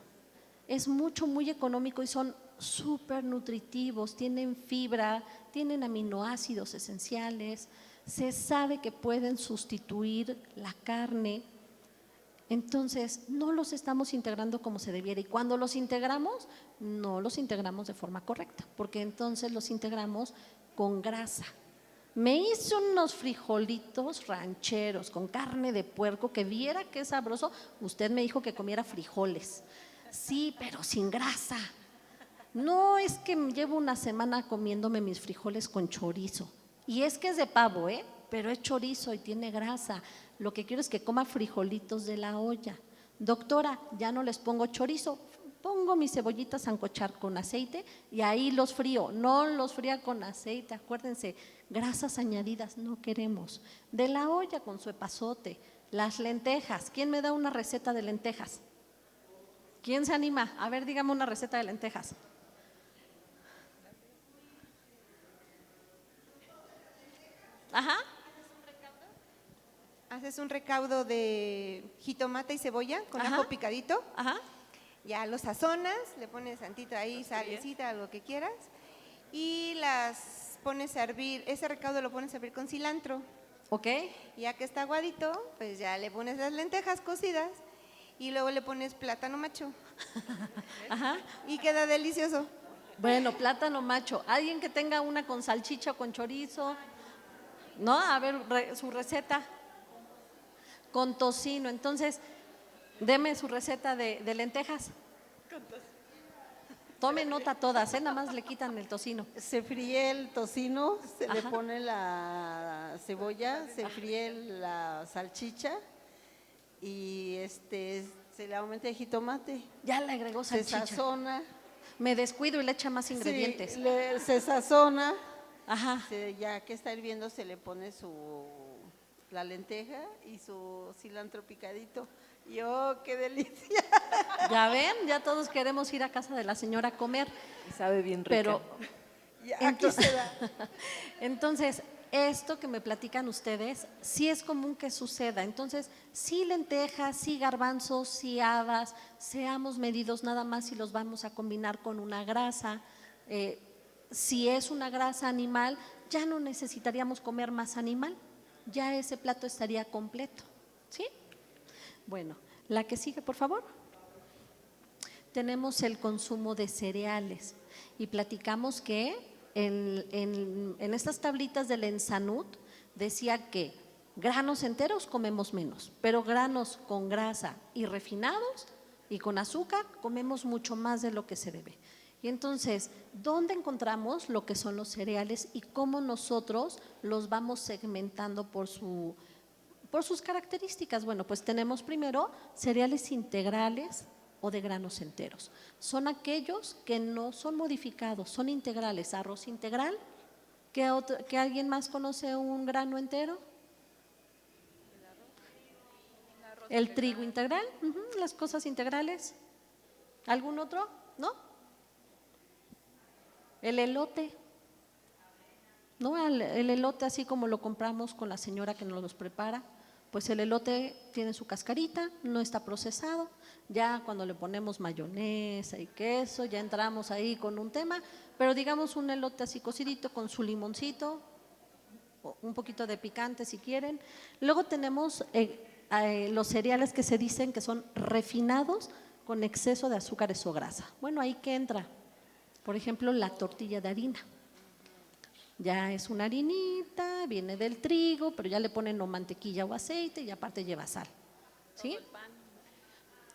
es muy económico y son súper nutritivos, tienen fibra, tienen aminoácidos esenciales, se sabe que pueden sustituir la carne. Entonces, no los estamos integrando como se debiera y cuando los integramos, no los integramos de forma correcta, porque entonces los integramos con grasa. Me hice unos frijolitos rancheros con carne de puerco, que viera qué sabroso. Usted me dijo que comiera frijoles, sí, pero sin grasa. No es que llevo una semana comiéndome mis frijoles con chorizo, y es que es de pavo, pero es chorizo y tiene grasa. Lo que quiero es que coma frijolitos de la olla. Doctora, ya no les pongo chorizo, pongo mis cebollitas a sancochar con aceite y ahí los frío. No los fría con aceite, acuérdense, grasas añadidas no queremos. De la olla con su epazote. Las lentejas, ¿quién me da una receta de lentejas? ¿Quién se anima? A ver, dígame una receta de lentejas. Ajá. Haces un recaudo de jitomate y cebolla con Ajá. ajo picadito. Ajá. Ya lo sazonas, le pones tantito ahí, salecita, algo que quieras. Y las pones a hervir, ese recaudo lo pones a hervir con cilantro. Ok. Ya que está aguadito, pues ya le pones las lentejas cocidas y luego le pones plátano macho. Ajá. Y queda delicioso. Bueno, plátano macho. ¿Alguien que tenga una con salchicha o con chorizo? ¿No? A ver, su receta. Con tocino. Entonces, deme su receta de lentejas. Tome nota todas, nada más le quitan el tocino. Se fríe el tocino, se le Ajá. pone la cebolla, se fríe la salchicha y se le aumenta el jitomate. Ya le agregó Se salchicha. sazona. Me descuido y le echa más ingredientes. Sí, se sazona Ajá. Ya que está hirviendo se le pone la lenteja y su cilantro picadito. Y ¡oh, qué delicia! Ya ven, ya todos queremos ir a casa de la señora a comer. Y sabe bien rica. Pero Y aquí se da. entonces, esto que me platican ustedes, sí es común que suceda. Entonces, sí lentejas, sí garbanzos, sí habas, seamos medidos nada más si los vamos a combinar con una grasa. Si es una grasa animal, ya no necesitaríamos comer más animal, ya ese plato estaría completo, ¿sí? Bueno, la que sigue, por favor. Tenemos el consumo de cereales y platicamos que en estas tablitas del Ensanud decía que granos enteros comemos menos, pero granos con grasa y refinados y con azúcar comemos mucho más de lo que se debe. Y entonces, ¿dónde encontramos lo que son los cereales y cómo nosotros los vamos segmentando por sus características? Bueno, pues tenemos primero cereales integrales o de granos enteros. Son aquellos que no son modificados, son integrales. Arroz integral. ¿Que alguien más conoce un grano entero? El trigo integral, las cosas integrales. ¿Algún otro? ¿No? El elote. ¿No? El elote así como lo compramos con la señora que nos los prepara. Pues el elote tiene su cascarita, no está procesado. Ya cuando le ponemos mayonesa y queso, ya entramos ahí con un tema. Pero digamos un elote así cocidito con su limoncito, un poquito de picante si quieren. Luego tenemos los cereales que se dicen que son refinados con exceso de azúcares o grasa. Bueno, ahí que entra, por ejemplo, la tortilla de harina. Ya es una harinita, viene del trigo, pero ya le ponen o mantequilla o aceite y aparte lleva sal. ¿Sí?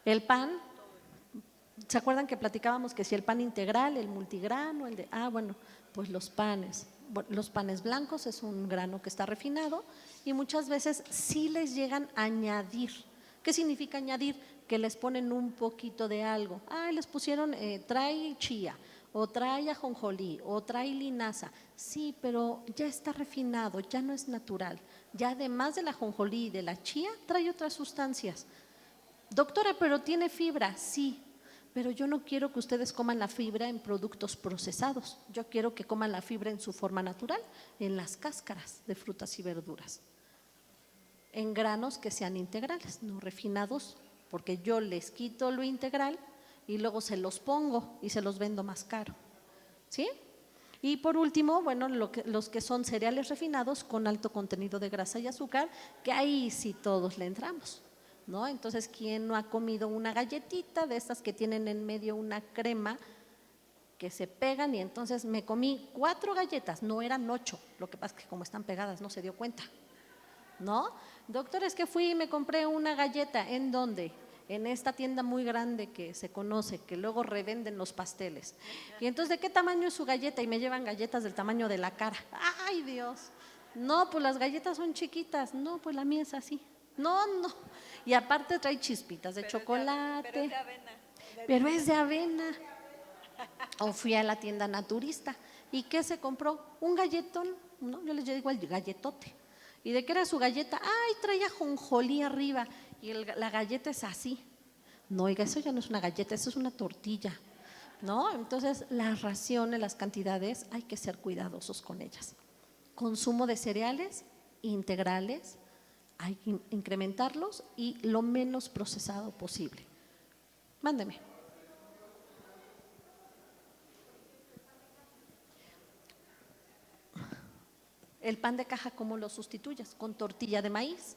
El pan. ¿Se acuerdan que platicábamos que si el pan integral, el multigrano, bueno, pues los panes. Los panes blancos es un grano que está refinado y muchas veces sí les llegan a añadir. ¿Qué significa añadir? Que les ponen un poquito de algo. Les pusieron, trae chía, o trae ajonjolí, o trae linaza. Sí, pero ya está refinado, ya no es natural. Ya además del ajonjolí y de la chía, trae otras sustancias. Doctora, pero tiene fibra. Sí, pero yo no quiero que ustedes coman la fibra en productos procesados. Yo quiero que coman la fibra en su forma natural, en las cáscaras de frutas y verduras. En granos que sean integrales, no refinados, porque yo les quito lo integral y luego se los pongo y se los vendo más caro. ¿Sí? Y por último, bueno, los que son cereales refinados con alto contenido de grasa y azúcar, que ahí sí todos le entramos, ¿no? Entonces, ¿quién no ha comido una galletita de estas que tienen en medio una crema que se pegan? Y entonces me comí 4 galletas, no eran 8, lo que pasa es que como están pegadas no se dio cuenta, ¿no? Doctor, es que fui y me compré una galleta. ¿En dónde? En esta tienda muy grande que se conoce, que luego revenden los pasteles. Y entonces, ¿de qué tamaño es su galleta? Y me llevan galletas del tamaño de la cara. ¡Ay, Dios! No, pues las galletas son chiquitas. No, pues la mía es así. No. Y aparte trae chispitas de chocolate. Pero es de avena. Pero es de avena. O fui a la tienda naturista. ¿Y qué se compró? Un galletón, ¿no? Yo les digo el galletote. ¿Y de qué era su galleta? Traía ajonjolí arriba y la galleta es así. No, oiga, eso ya no es una galleta, eso es una tortilla, ¿no? Entonces, las raciones, las cantidades, hay que ser cuidadosos con ellas. Consumo de cereales integrales, hay que incrementarlos y lo menos procesado posible. Mándeme. El pan de caja, ¿cómo lo sustituyes? Con tortilla de maíz.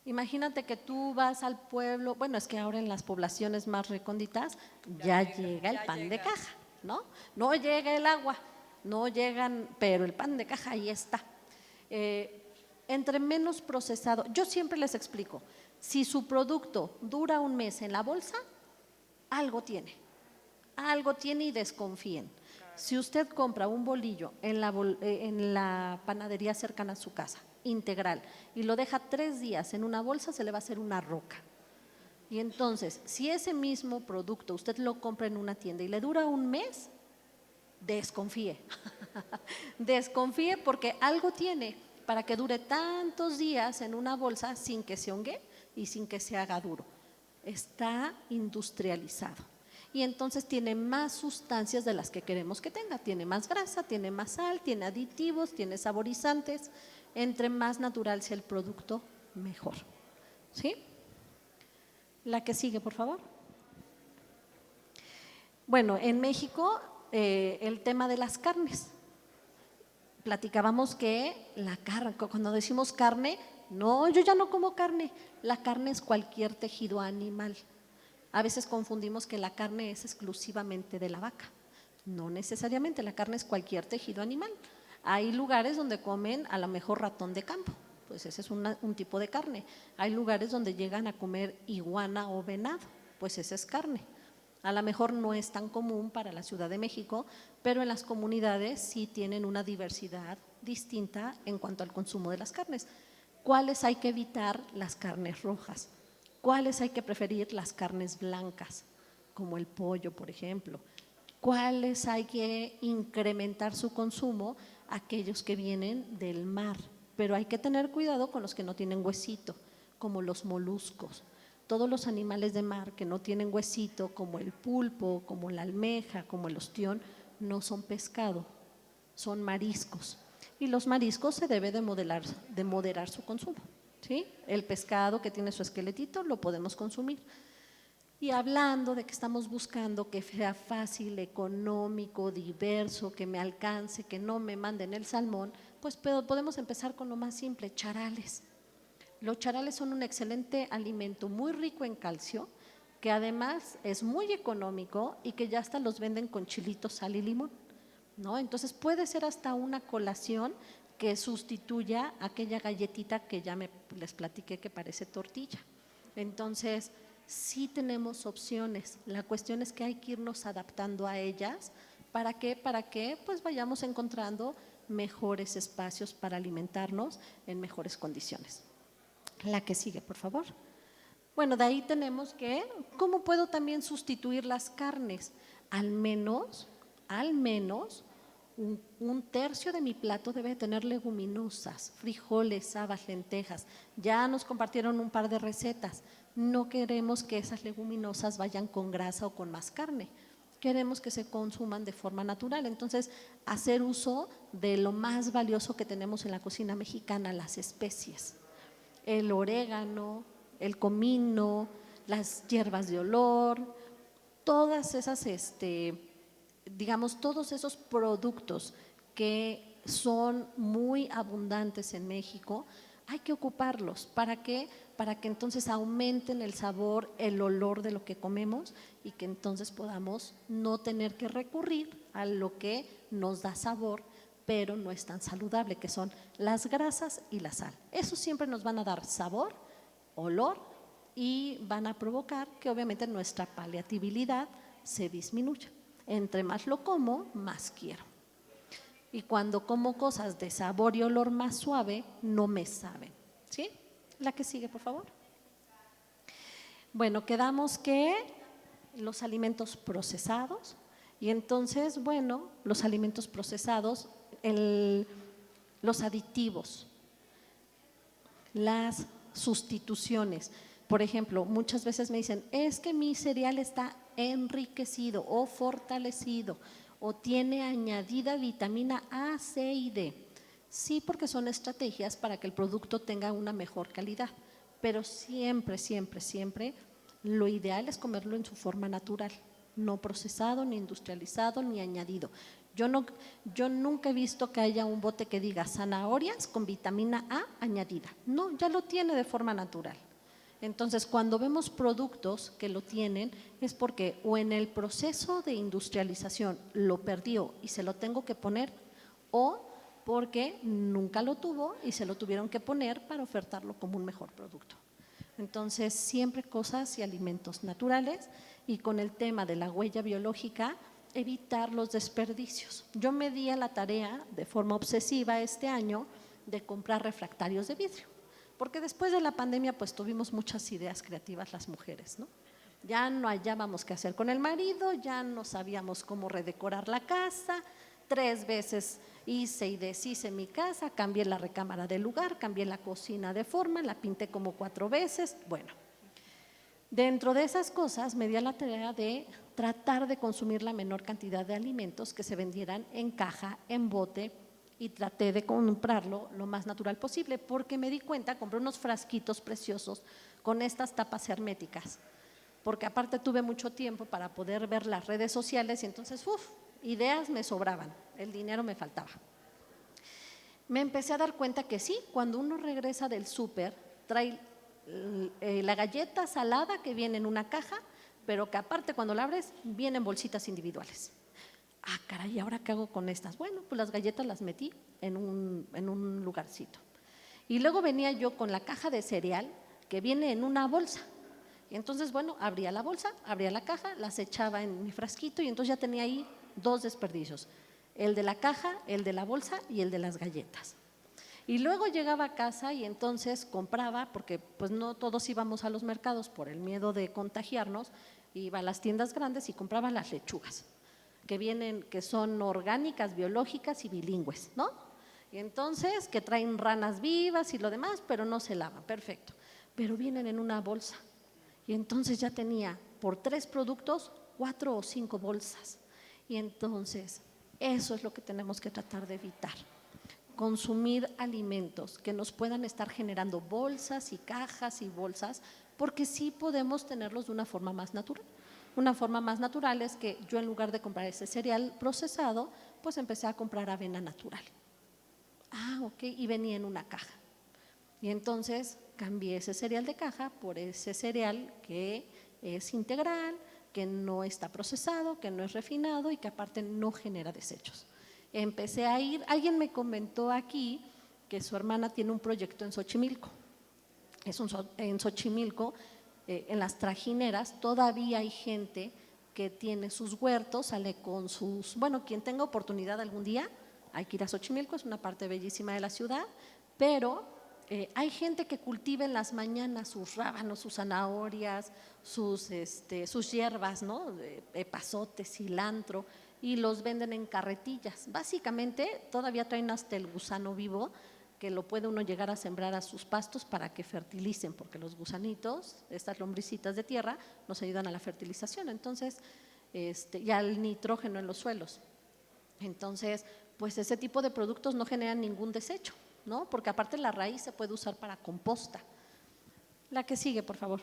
Imagínate que tú vas al pueblo, bueno, es que ahora en las poblaciones más recónditas ya llega el pan de caja, ¿no? No llega el agua, no llegan, pero el pan de caja ahí está. Entre menos procesado, yo siempre les explico, si su producto dura un mes en la bolsa, algo tiene y desconfíen. Si usted compra un bolillo en la panadería cercana a su casa, integral, y lo deja 3 días en una bolsa, se le va a hacer una roca. Y entonces, si ese mismo producto usted lo compra en una tienda y le dura un mes, desconfíe. Desconfíe porque algo tiene para que dure tantos días en una bolsa sin que se hongue y sin que se haga duro. Está industrializado y entonces tiene más sustancias de las que queremos que tenga. Tiene más grasa, tiene más sal, tiene aditivos, tiene saborizantes. Entre más natural sea el producto, mejor. ¿Sí? La que sigue, por favor. Bueno, en México el tema de las carnes. Platicábamos que la carne, cuando decimos carne, no, yo ya no como carne. La carne es cualquier tejido animal. A veces confundimos que la carne es exclusivamente de la vaca. No necesariamente, la carne es cualquier tejido animal. Hay lugares donde comen a lo mejor ratón de campo, pues ese es un tipo de carne. Hay lugares donde llegan a comer iguana o venado, pues esa es carne. A lo mejor no es tan común para la Ciudad de México, pero en las comunidades sí tienen una diversidad distinta en cuanto al consumo de las carnes. ¿Cuáles hay que evitar? Las carnes rojas. ¿Cuáles hay que preferir? Las carnes blancas, como el pollo, por ejemplo. ¿Cuáles hay que incrementar su consumo? Aquellos que vienen del mar, pero hay que tener cuidado con los que no tienen huesito, como los moluscos. Todos los animales de mar que no tienen huesito, como el pulpo, como la almeja, como el ostión, no son pescado, son mariscos. Y los mariscos se debe de moderar su consumo, ¿sí? El pescado que tiene su esqueletito lo podemos consumir. Y hablando de que estamos buscando que sea fácil, económico, diverso, que me alcance, que no me manden el salmón, pues podemos empezar con lo más simple, charales. Los charales son un excelente alimento, muy rico en calcio, que además es muy económico y que ya hasta los venden con chilito, sal y limón, ¿no? Entonces puede ser hasta una colación que sustituya aquella galletita que ya les platiqué que parece tortilla. Entonces, sí tenemos opciones, la cuestión es que hay que irnos adaptando a ellas. ¿Para qué? Para que pues vayamos encontrando mejores espacios para alimentarnos en mejores condiciones. La que sigue, por favor. Bueno, de ahí tenemos que, ¿cómo puedo también sustituir las carnes? Al menos, un tercio de mi plato debe tener leguminosas, frijoles, habas, lentejas. Ya nos compartieron un par de recetas. No queremos que esas leguminosas vayan con grasa o con más carne. Queremos que se consuman de forma natural. Entonces, hacer uso de lo más valioso que tenemos en la cocina mexicana, las especies. El orégano, el comino, las hierbas de olor, todas esas, digamos, todos esos productos que son muy abundantes en México, hay que ocuparlos. ¿Para qué? Para que entonces aumenten el sabor, el olor de lo que comemos y que entonces podamos no tener que recurrir a lo que nos da sabor, pero no es tan saludable, que son las grasas y la sal. Eso siempre nos van a dar sabor, olor y van a provocar que obviamente nuestra paliatibilidad se disminuya. Entre más lo como, más quiero. Y cuando como cosas de sabor y olor más suave, no me saben. ¿Sí? La que sigue, por favor. Bueno, quedamos que los alimentos procesados, y entonces, bueno, los alimentos procesados, los aditivos, las sustituciones. Por ejemplo, muchas veces me dicen, es que mi cereal está enriquecido o fortalecido o tiene añadida vitamina A, C y D. Sí, porque son estrategias para que el producto tenga una mejor calidad, pero siempre, siempre, siempre lo ideal es comerlo en su forma natural, no procesado, ni industrializado, ni añadido. Yo nunca he visto que haya un bote que diga zanahorias con vitamina A añadida. No, ya lo tiene de forma natural. Entonces, cuando vemos productos que lo tienen, es porque o en el proceso de industrialización lo perdió y se lo tengo que poner, o porque nunca lo tuvo y se lo tuvieron que poner para ofertarlo como un mejor producto. Entonces, siempre cosas y alimentos naturales, y con el tema de la huella biológica, evitar los desperdicios. Yo me di a la tarea de forma obsesiva este año de comprar refractarios de vidrio, porque después de la pandemia pues tuvimos muchas ideas creativas las mujeres, ¿no? Ya no hallábamos qué hacer con el marido, ya no sabíamos cómo redecorar la casa, 3 veces hice y deshice mi casa, cambié la recámara de lugar, cambié la cocina de forma, la pinté como 4 veces. Bueno, dentro de esas cosas me di a la tarea de tratar de consumir la menor cantidad de alimentos que se vendieran en caja, en bote, y traté de comprarlo lo más natural posible, porque me di cuenta, compré unos frasquitos preciosos con estas tapas herméticas, porque aparte tuve mucho tiempo para poder ver las redes sociales y entonces, ideas me sobraban, el dinero me faltaba. Me empecé a dar cuenta que sí, cuando uno regresa del súper, trae la galleta salada que viene en una caja, pero que aparte cuando la abres, vienen bolsitas individuales. Ah, caray, ¿ahora qué hago con estas? Bueno, pues las galletas las metí en un lugarcito. Y luego venía yo con la caja de cereal que viene en una bolsa. Y entonces, bueno, abría la bolsa, abría la caja, las echaba en mi frasquito y entonces ya tenía ahí 2 desperdicios. El de la caja, el de la bolsa y el de las galletas. Y luego llegaba a casa y entonces compraba, porque pues no todos íbamos a los mercados por el miedo de contagiarnos, iba a las tiendas grandes y compraba las lechugas, que son orgánicas, biológicas y bilingües, ¿no? Y entonces que traen ranas vivas y lo demás, pero no se lavan, perfecto. Pero vienen en una bolsa. Y entonces ya tenía por 3 productos 4 o 5 bolsas. Y entonces eso es lo que tenemos que tratar de evitar. Consumir alimentos que nos puedan estar generando bolsas y cajas y bolsas, porque sí podemos tenerlos de una forma más natural. Una forma más natural es que yo, en lugar de comprar ese cereal procesado, pues empecé a comprar avena natural. Ah, ok, y venía en una caja. Y entonces cambié ese cereal de caja por ese cereal que es integral, que no está procesado, que no es refinado y que aparte no genera desechos. Empecé a ir, alguien me comentó aquí que su hermana tiene un proyecto en Xochimilco. En Xochimilco, en las trajineras, todavía hay gente que tiene sus huertos, sale con sus, bueno, quien tenga oportunidad algún día, hay que ir a Xochimilco, es una parte bellísima de la ciudad, pero hay gente que cultiva en las mañanas sus rábanos, sus zanahorias, sus hierbas, ¿no? Epazote, cilantro, y los venden en carretillas. Básicamente todavía traen hasta el gusano vivo, que lo puede uno llegar a sembrar a sus pastos para que fertilicen, porque los gusanitos, estas lombricitas de tierra, nos ayudan a la fertilización, entonces, y al nitrógeno en los suelos. Entonces, pues ese tipo de productos no generan ningún desecho, ¿no? Porque aparte la raíz se puede usar para composta. La que sigue, por favor.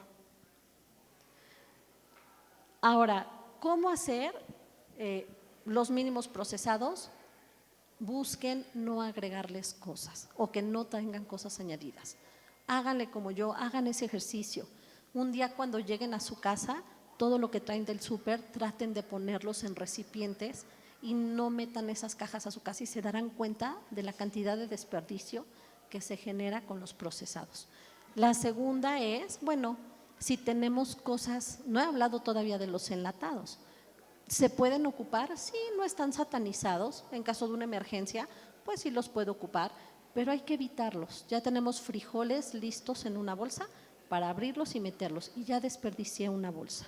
Ahora, ¿cómo hacer los mínimos procesados? Busquen no agregarles cosas o que no tengan cosas añadidas. Háganle como yo, hagan ese ejercicio. Un día cuando lleguen a su casa, todo lo que traen del súper, traten de ponerlos en recipientes y no metan esas cajas a su casa y se darán cuenta de la cantidad de desperdicio que se genera con los procesados. La segunda es, bueno, si tenemos cosas, no he hablado todavía de los enlatados. ¿Se pueden ocupar? Sí, no están satanizados. En caso de una emergencia, pues sí los puedo ocupar, pero hay que evitarlos. Ya tenemos frijoles listos en una bolsa para abrirlos y meterlos, y ya desperdicié una bolsa.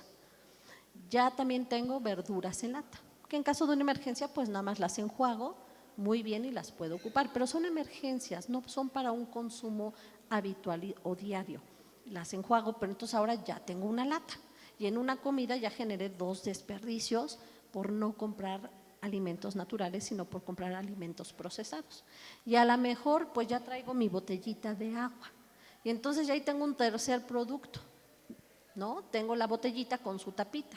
Ya también tengo verduras en lata, que en caso de una emergencia, pues nada más las enjuago muy bien y las puedo ocupar, pero son emergencias, no son para un consumo habitual o diario. Las enjuago, pero entonces ahora ya tengo una lata. Y en una comida ya generé 2 desperdicios por no comprar alimentos naturales, sino por comprar alimentos procesados. Y a lo mejor pues ya traigo mi botellita de agua. Y entonces ya ahí tengo un tercer producto, ¿no? Tengo la botellita con su tapita.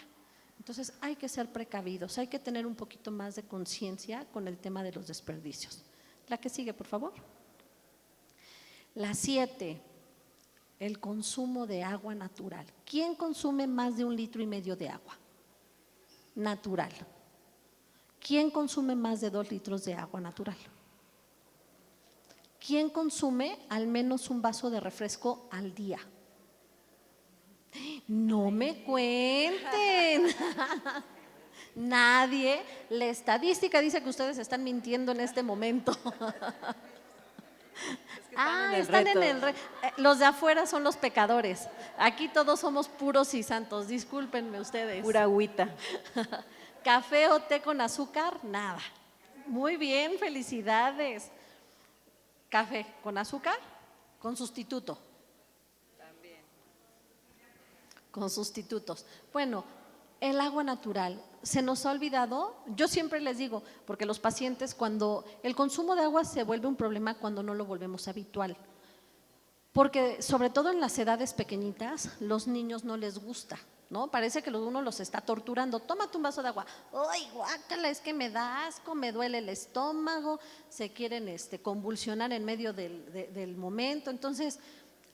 Entonces hay que ser precavidos, hay que tener un poquito más de conciencia con el tema de los desperdicios. La que sigue, por favor. La 7. El consumo de agua natural. ¿Quién consume más de 1,5 litros de agua? Natural. ¿Quién consume más de 2 litros de agua natural? ¿Quién consume al menos un vaso de refresco al día? No me cuenten. Nadie. La estadística dice que ustedes están mintiendo en este momento. Están en el reto. Los de afuera son los pecadores. Aquí todos somos puros y santos. Discúlpenme ustedes. Pura agüita. Café o té con azúcar, nada. Muy bien, felicidades. Café con azúcar, con sustituto. También. Con sustitutos. Bueno, el agua natural. Se nos ha olvidado, yo siempre les digo, porque los pacientes cuando el consumo de agua se vuelve un problema cuando no lo volvemos habitual. Porque sobre todo en las edades pequeñitas, los niños no les gusta, ¿no? Parece que uno los está torturando. Tómate un vaso de agua. ¡Ay, guácala! Es que me da asco, me duele el estómago, se quieren convulsionar en medio del momento. Entonces,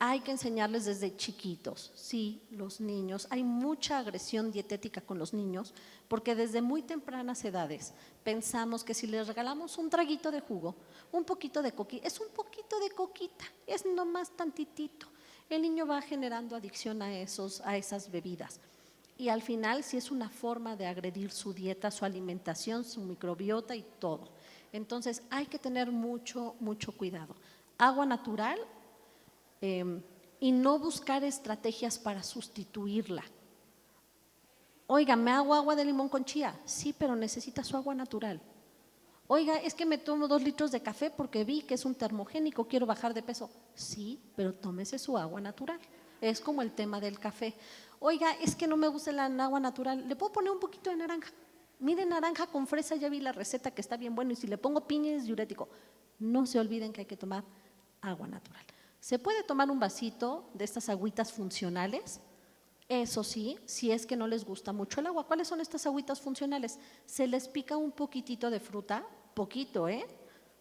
hay que enseñarles desde chiquitos, sí, los niños. Hay mucha agresión dietética con los niños porque desde muy tempranas edades pensamos que si les regalamos un traguito de jugo, un poquito de coquita, es un poquito de coquita, es nomás tantitito. El niño va generando adicción a esas bebidas. Y al final sí es una forma de agredir su dieta, su alimentación, su microbiota y todo. Entonces hay que tener mucho, mucho cuidado. Agua natural. Y no buscar estrategias para sustituirla. Oiga, ¿me hago agua de limón con chía? Sí, pero necesita su agua natural. Oiga, es que me tomo 2 litros de café porque vi que es un termogénico, quiero bajar de peso. Sí, pero tómese su agua natural. Es como el tema del café. Oiga, es que no me gusta el agua natural, ¿le puedo poner un poquito de naranja? Mire, naranja con fresa, ya vi la receta que está bien bueno, y si le pongo piña es diurético. No se olviden que hay que tomar agua natural. Se puede tomar un vasito de estas agüitas funcionales, eso sí, si es que no les gusta mucho el agua. ¿Cuáles son estas agüitas funcionales? Se les pica un poquitito de fruta, poquito,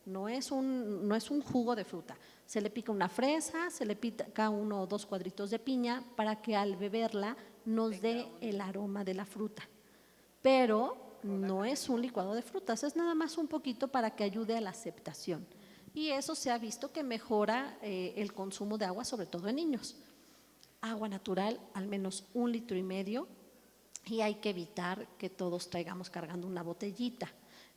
no es un jugo de fruta. Se le pica una fresa, se le pica 1 o 2 cuadritos de piña para que al beberla nos dé el aroma de la fruta. Pero no es un licuado de frutas, es nada más un poquito para que ayude a la aceptación. Y eso se ha visto que mejora el consumo de agua, sobre todo en niños. Agua natural, al menos 1,5 litros, y hay que evitar que todos traigamos cargando una botellita.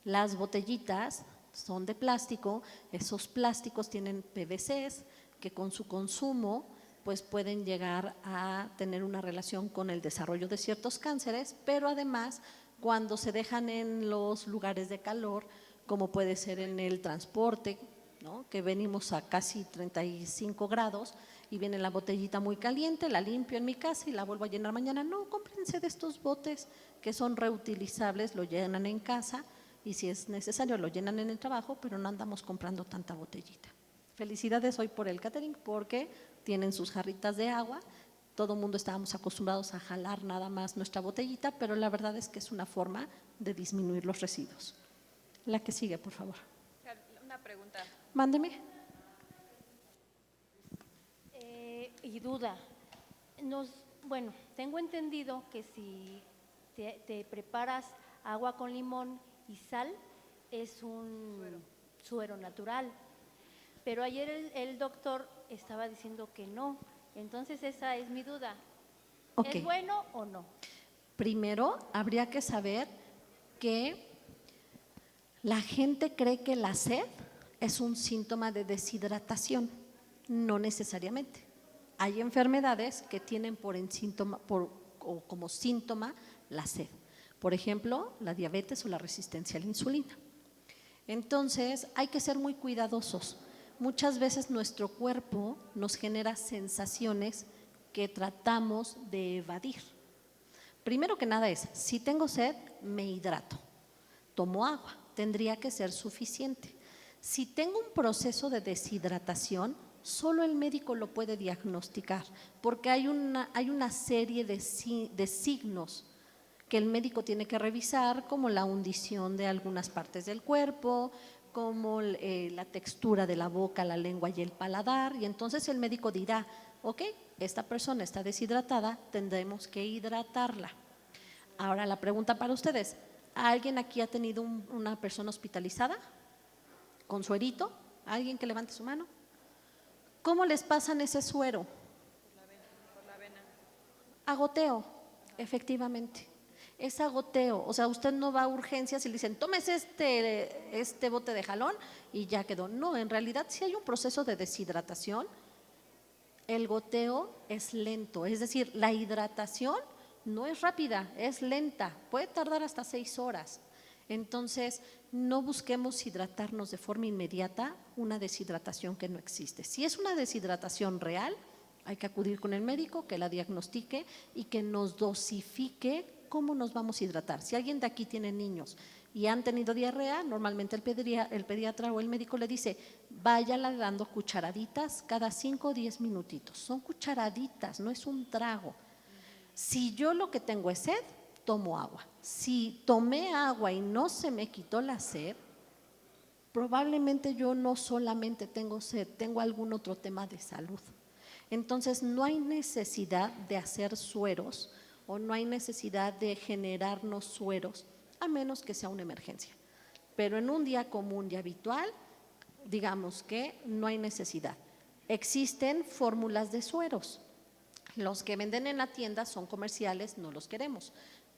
Las botellitas son de plástico, esos plásticos tienen PVCs que con su consumo pues pueden llegar a tener una relación con el desarrollo de ciertos cánceres, pero además cuando se dejan en los lugares de calor, como puede ser en el transporte, ¿no? Que venimos a casi 35 grados y viene la botellita muy caliente, la limpio en mi casa y la vuelvo a llenar mañana. No, cómprense de estos botes que son reutilizables, lo llenan en casa y si es necesario lo llenan en el trabajo, pero no andamos comprando tanta botellita. Felicidades hoy por el catering porque tienen sus jarritas de agua. Todo el mundo estábamos acostumbrados a jalar nada más nuestra botellita, pero la verdad es que es una forma de disminuir los residuos. La que sigue, por favor. Una pregunta. Mándeme. Y duda. Bueno, tengo entendido que si te preparas agua con limón y sal, es un suero natural. Pero ayer el doctor estaba diciendo que no. Entonces esa es mi duda. Okay. ¿Es bueno o no? Primero, habría que saber que la gente cree que la sed es un síntoma de deshidratación. No necesariamente. Hay enfermedades que tienen como síntoma la sed. Por ejemplo, la diabetes o la resistencia a la insulina. Entonces, hay que ser muy cuidadosos. Muchas veces nuestro cuerpo nos genera sensaciones que tratamos de evadir. Primero que nada es, si tengo sed, me hidrato, tomo agua, tendría que ser suficiente. Si tengo un proceso de deshidratación, solo el médico lo puede diagnosticar, porque hay una serie de signos que el médico tiene que revisar, como la hundición de algunas partes del cuerpo, como la textura de la boca, la lengua y el paladar, y entonces el médico dirá, ok, esta persona está deshidratada, tendremos que hidratarla. Ahora la pregunta para ustedes, ¿alguien aquí ha tenido una persona hospitalizada con suerito? ¿Alguien que levante su mano? ¿Cómo les pasan ese suero? Por la vena. A goteo, efectivamente. Es a goteo, o sea, usted no va a urgencias y le dicen, tómese este bote de jalón y ya quedó. No, en realidad si hay un proceso de deshidratación, el goteo es lento, es decir, la hidratación no es rápida, es lenta, puede tardar hasta 6 horas. Entonces, no busquemos hidratarnos de forma inmediata una deshidratación que no existe. Si es una deshidratación real, hay que acudir con el médico, que la diagnostique y que nos dosifique cómo nos vamos a hidratar. Si alguien de aquí tiene niños y han tenido diarrea, normalmente el pediatra o el médico le dice, váyala dando cucharaditas cada 5 o 10 minutitos. Son cucharaditas, no es un trago. Si yo lo que tengo es sed, tomo agua. Si tomé agua y no se me quitó la sed, probablemente yo no solamente tengo sed, tengo algún otro tema de salud. Entonces no hay necesidad de hacer sueros o no hay necesidad de generarnos sueros, a menos que sea una emergencia. Pero en un día común y habitual, digamos que no hay necesidad. Existen fórmulas de sueros. Los que venden en la tienda son comerciales, no los queremos,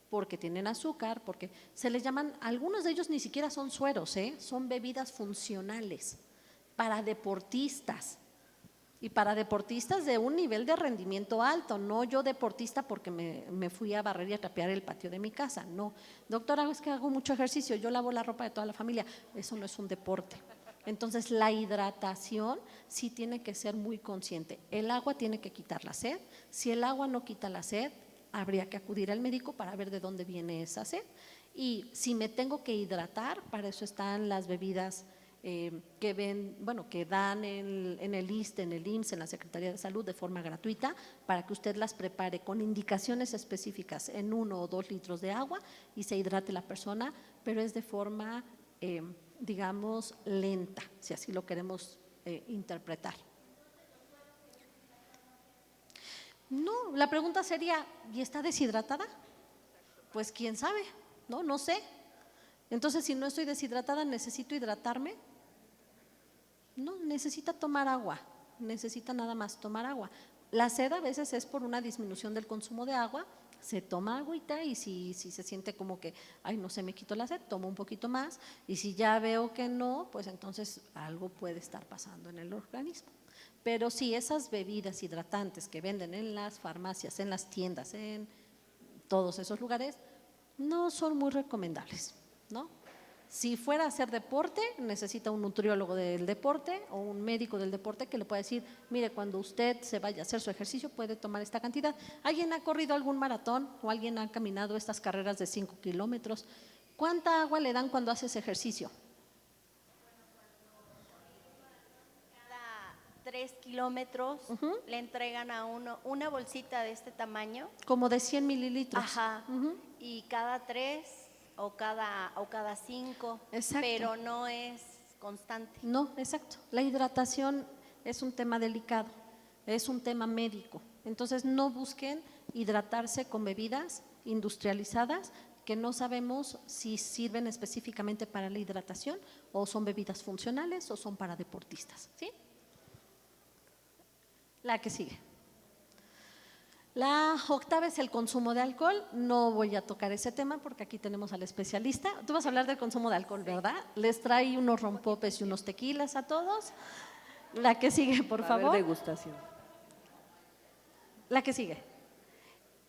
porque tienen azúcar, porque se les llaman, algunos de ellos ni siquiera son sueros, son bebidas funcionales para deportistas. Y para deportistas de un nivel de rendimiento alto, no yo deportista porque me fui a barrer y a trapear el patio de mi casa, no. Doctora, es que hago mucho ejercicio, yo lavo la ropa de toda la familia, eso no es un deporte. Entonces la hidratación sí tiene que ser muy consciente. El agua tiene que quitar la sed, si el agua no quita la sed, habría que acudir al médico para ver de dónde viene esa sed. Y si me tengo que hidratar, para eso están las bebidas que dan en el ISSSTE, en el IMSS, en la Secretaría de Salud de forma gratuita, para que usted las prepare con indicaciones específicas en 1 o 2 litros de agua y se hidrate la persona, pero es de forma, digamos, lenta, si así lo queremos interpretar. No, la pregunta sería, ¿y está deshidratada? Pues quién sabe, no sé. Entonces, si no estoy deshidratada, ¿necesito hidratarme? No, necesita tomar agua, necesita nada más tomar agua. La sed a veces es por una disminución del consumo de agua, se toma agüita y si se siente como que, ay, no se me quitó la sed, tomo un poquito más y si ya veo que no, pues entonces algo puede estar pasando en el organismo. Pero sí, esas bebidas hidratantes que venden en las farmacias, en las tiendas, en todos esos lugares, no son muy recomendables, ¿no? Si fuera a hacer deporte, necesita un nutriólogo del deporte o un médico del deporte que le pueda decir, mire, cuando usted se vaya a hacer su ejercicio puede tomar esta cantidad. ¿Alguien ha corrido algún maratón o alguien ha caminado estas carreras de 5 kilómetros? ¿Cuánta agua le dan cuando hace ese ejercicio? Cada 3 kilómetros le entregan a uno una bolsita de este tamaño. Como de 100 mililitros. Ajá. Y cada 3 o cada 5, Exacto. pero no es constante. No, exacto. La hidratación es un tema delicado, es un tema médico. Entonces no busquen hidratarse con bebidas industrializadas que no sabemos si sirven específicamente para la hidratación o son bebidas funcionales o son para deportistas, ¿sí? La que sigue. La octava es el consumo de alcohol. No voy a tocar ese tema porque aquí tenemos al especialista. Tú vas a hablar del consumo de alcohol, ¿verdad? Les trae unos rompopes y unos tequilas a todos. La que sigue, por favor. Degustación. La que sigue.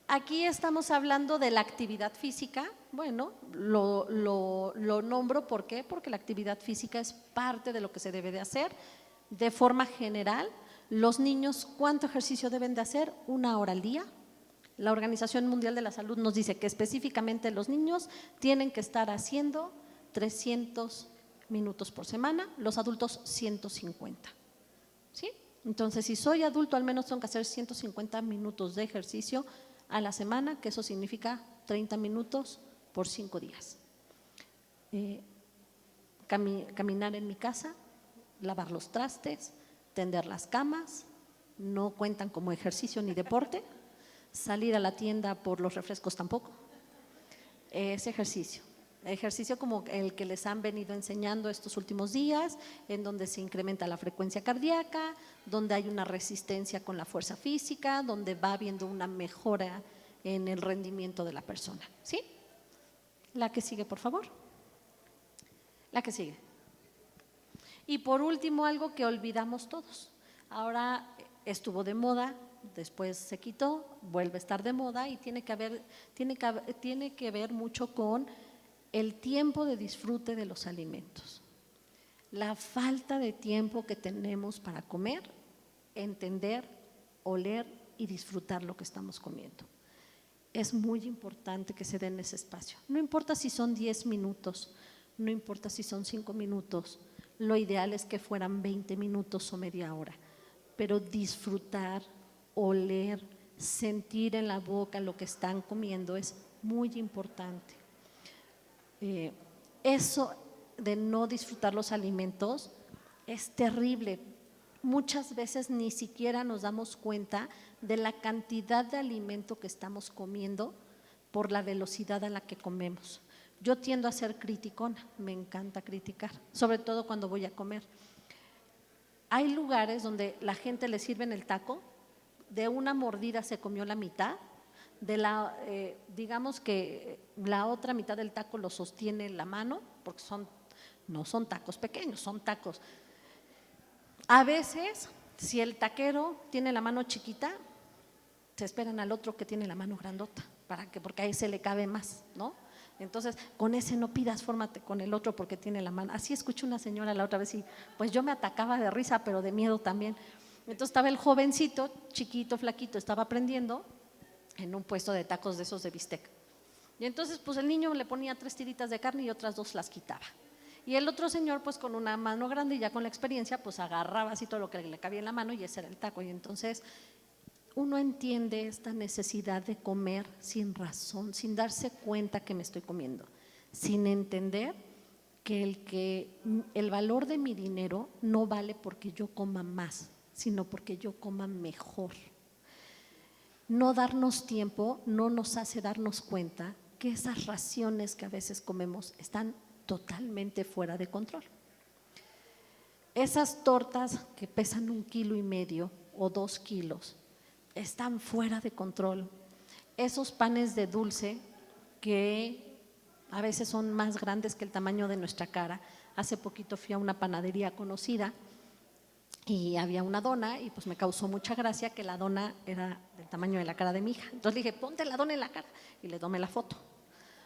Aquí estamos hablando de la actividad física. Bueno, lo nombro, ¿por qué? Porque la actividad física es parte de lo que se debe de hacer de forma general. Los niños, ¿cuánto ejercicio deben de hacer? 1 hora al día. La Organización Mundial de la Salud nos dice que específicamente los niños tienen que estar haciendo 300 minutos por semana, los adultos 150. ¿Sí? Entonces, si soy adulto, al menos tengo que hacer 150 minutos de ejercicio a la semana, que eso significa 30 minutos por 5 días. Caminar en mi casa, lavar los trastes, tender las camas, no cuentan como ejercicio ni deporte, salir a la tienda por los refrescos tampoco, es ejercicio como el que les han venido enseñando estos últimos días, en donde se incrementa la frecuencia cardíaca, donde hay una resistencia con la fuerza física, donde va habiendo una mejora en el rendimiento de la persona, ¿sí? La que sigue, por favor. La que sigue. Y por último, algo que olvidamos todos. Ahora estuvo de moda, después se quitó, vuelve a estar de moda y tiene que ver mucho con el tiempo de disfrute de los alimentos, la falta de tiempo que tenemos para comer, entender, oler y disfrutar lo que estamos comiendo. Es muy importante que se den ese espacio. No importa si son 10 minutos, no importa si son 5 minutos, lo ideal es que fueran 20 minutos o media hora, pero disfrutar, oler, sentir en la boca lo que están comiendo es muy importante. Eso de no disfrutar los alimentos es terrible. Muchas veces ni siquiera nos damos cuenta de la cantidad de alimento que estamos comiendo por la velocidad a la que comemos. Yo tiendo a ser criticona, me encanta criticar, sobre todo cuando voy a comer. Hay lugares donde la gente le sirven el taco, de una mordida se comió la mitad, digamos que la otra mitad del taco lo sostiene la mano, porque no son tacos pequeños, son tacos. A veces, si el taquero tiene la mano chiquita, se esperan al otro que tiene la mano grandota, porque ahí se le cabe más, ¿no? Entonces, con ese no pidas, fórmate con el otro porque tiene la mano. Así escuché una señora la otra vez y pues yo me atacaba de risa, pero de miedo también. Entonces estaba el jovencito, chiquito, flaquito, estaba aprendiendo en un puesto de tacos de esos de bistec. Y entonces pues el niño le ponía 3 tiritas de carne y otras 2 las quitaba. Y el otro señor pues con una mano grande y ya con la experiencia pues agarraba así todo lo que le cabía en la mano y ese era el taco. Y entonces uno entiende esta necesidad de comer sin razón, sin darse cuenta que me estoy comiendo, sin entender que el valor de mi dinero no vale porque yo coma más, sino porque yo coma mejor. No darnos tiempo no nos hace darnos cuenta que esas raciones que a veces comemos están totalmente fuera de control. Esas tortas que pesan 1,5 kilos o 2 kilos están fuera de control. Esos panes de dulce que a veces son más grandes que el tamaño de nuestra cara. Hace poquito fui a una panadería conocida y había una dona y pues me causó mucha gracia que la dona era del tamaño de la cara de mi hija. Entonces le dije, ponte la dona en la cara y le tomé la foto,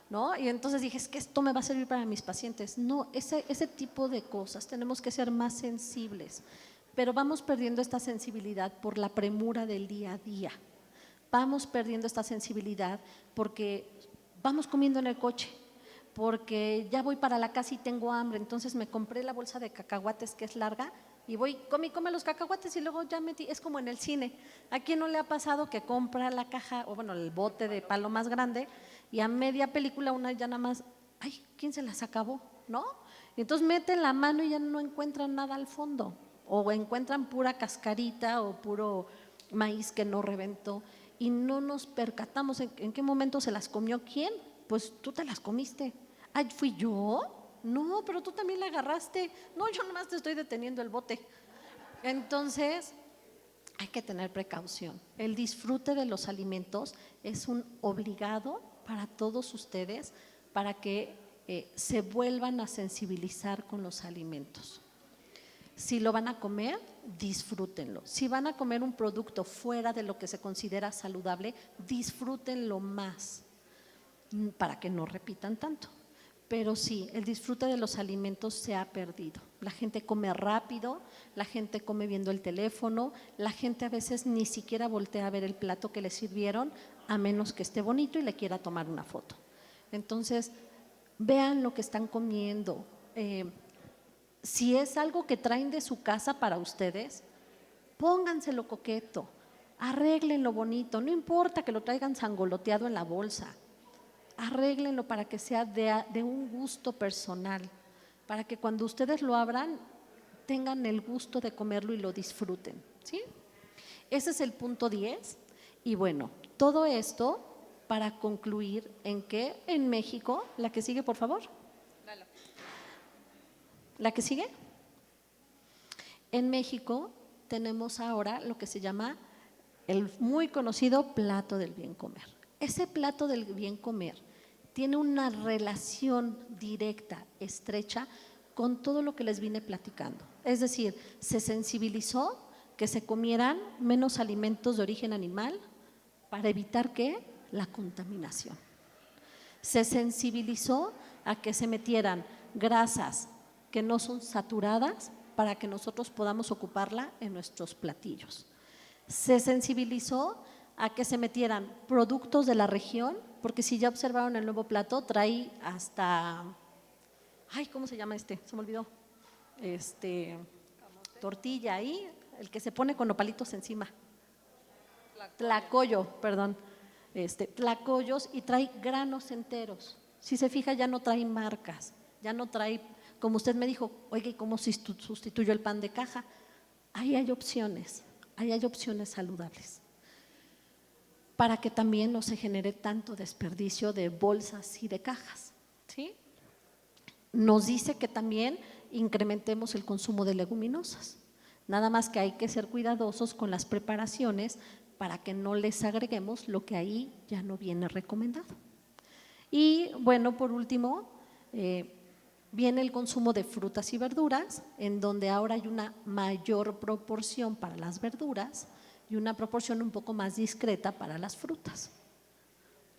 ¿no? Y entonces dije, es que esto me va a servir para mis pacientes. No, ese tipo de cosas tenemos que ser más sensibles, pero vamos perdiendo esta sensibilidad por la premura del día a día. Vamos perdiendo esta sensibilidad porque vamos comiendo en el coche, porque ya voy para la casa y tengo hambre, entonces me compré la bolsa de cacahuates que es larga y voy, come los cacahuates y luego ya metí, es como en el cine. ¿A quién no le ha pasado que compra la caja, o bueno, el bote de palo más grande y a media película una ya nada más, ay, ¿quién se las acabó? ¿No? Y entonces meten la mano y ya no encuentran nada al fondo, o encuentran pura cascarita o puro maíz que no reventó y no nos percatamos en qué momento se las comió quién. Pues tú te las comiste. Ay, ¿fui yo? No, pero tú también la agarraste. No, yo nomás te estoy deteniendo el bote. Entonces, hay que tener precaución. El disfrute de los alimentos es un obligado para todos ustedes para que se vuelvan a sensibilizar con los alimentos. Si lo van a comer, disfrútenlo. Si van a comer un producto fuera de lo que se considera saludable, disfrútenlo más para que no repitan tanto. Pero sí, el disfrute de los alimentos se ha perdido. La gente come rápido, la gente come viendo el teléfono, la gente a veces ni siquiera voltea a ver el plato que le sirvieron, a menos que esté bonito y le quiera tomar una foto. Entonces, vean lo que están comiendo. Si es algo que traen de su casa para ustedes, pónganselo coqueto, arréglenlo bonito, no importa que lo traigan sangoloteado en la bolsa. Arréglenlo para que sea de un gusto personal, para que cuando ustedes lo abran tengan el gusto de comerlo y lo disfruten, ¿sí? Ese es el punto 10. Y bueno, todo esto para concluir en que en México, la que sigue por favor, la que sigue, en México tenemos ahora lo que se llama el muy conocido plato del bien comer. Ese plato del bien comer tiene una relación directa, estrecha, con todo lo que les vine platicando. Es decir, se sensibilizó que se comieran menos alimentos de origen animal para evitar ¿qué? La contaminación. Se sensibilizó a que se metieran grasas que no son saturadas para que nosotros podamos ocuparla en nuestros platillos. Se sensibilizó a que se metieran productos de la región, porque si ya observaron el nuevo plato, trae hasta, ay, ¿cómo se llama este? Se me olvidó. Tortilla ahí, el que se pone con nopalitos encima. Tlacoyo, perdón. Tlacoyos, y trae granos enteros. Si se fija, ya no trae marcas, ya no trae, como usted me dijo, oiga, ¿y cómo sustituyo el pan de caja? Ahí hay opciones saludables, para que también no se genere tanto desperdicio de bolsas y de cajas, ¿sí? Nos dice que también incrementemos el consumo de leguminosas, nada más que hay que ser cuidadosos con las preparaciones para que no les agreguemos lo que ahí ya no viene recomendado. Y bueno, por último, viene el consumo de frutas y verduras, en donde ahora hay una mayor proporción para las verduras y una proporción un poco más discreta para las frutas.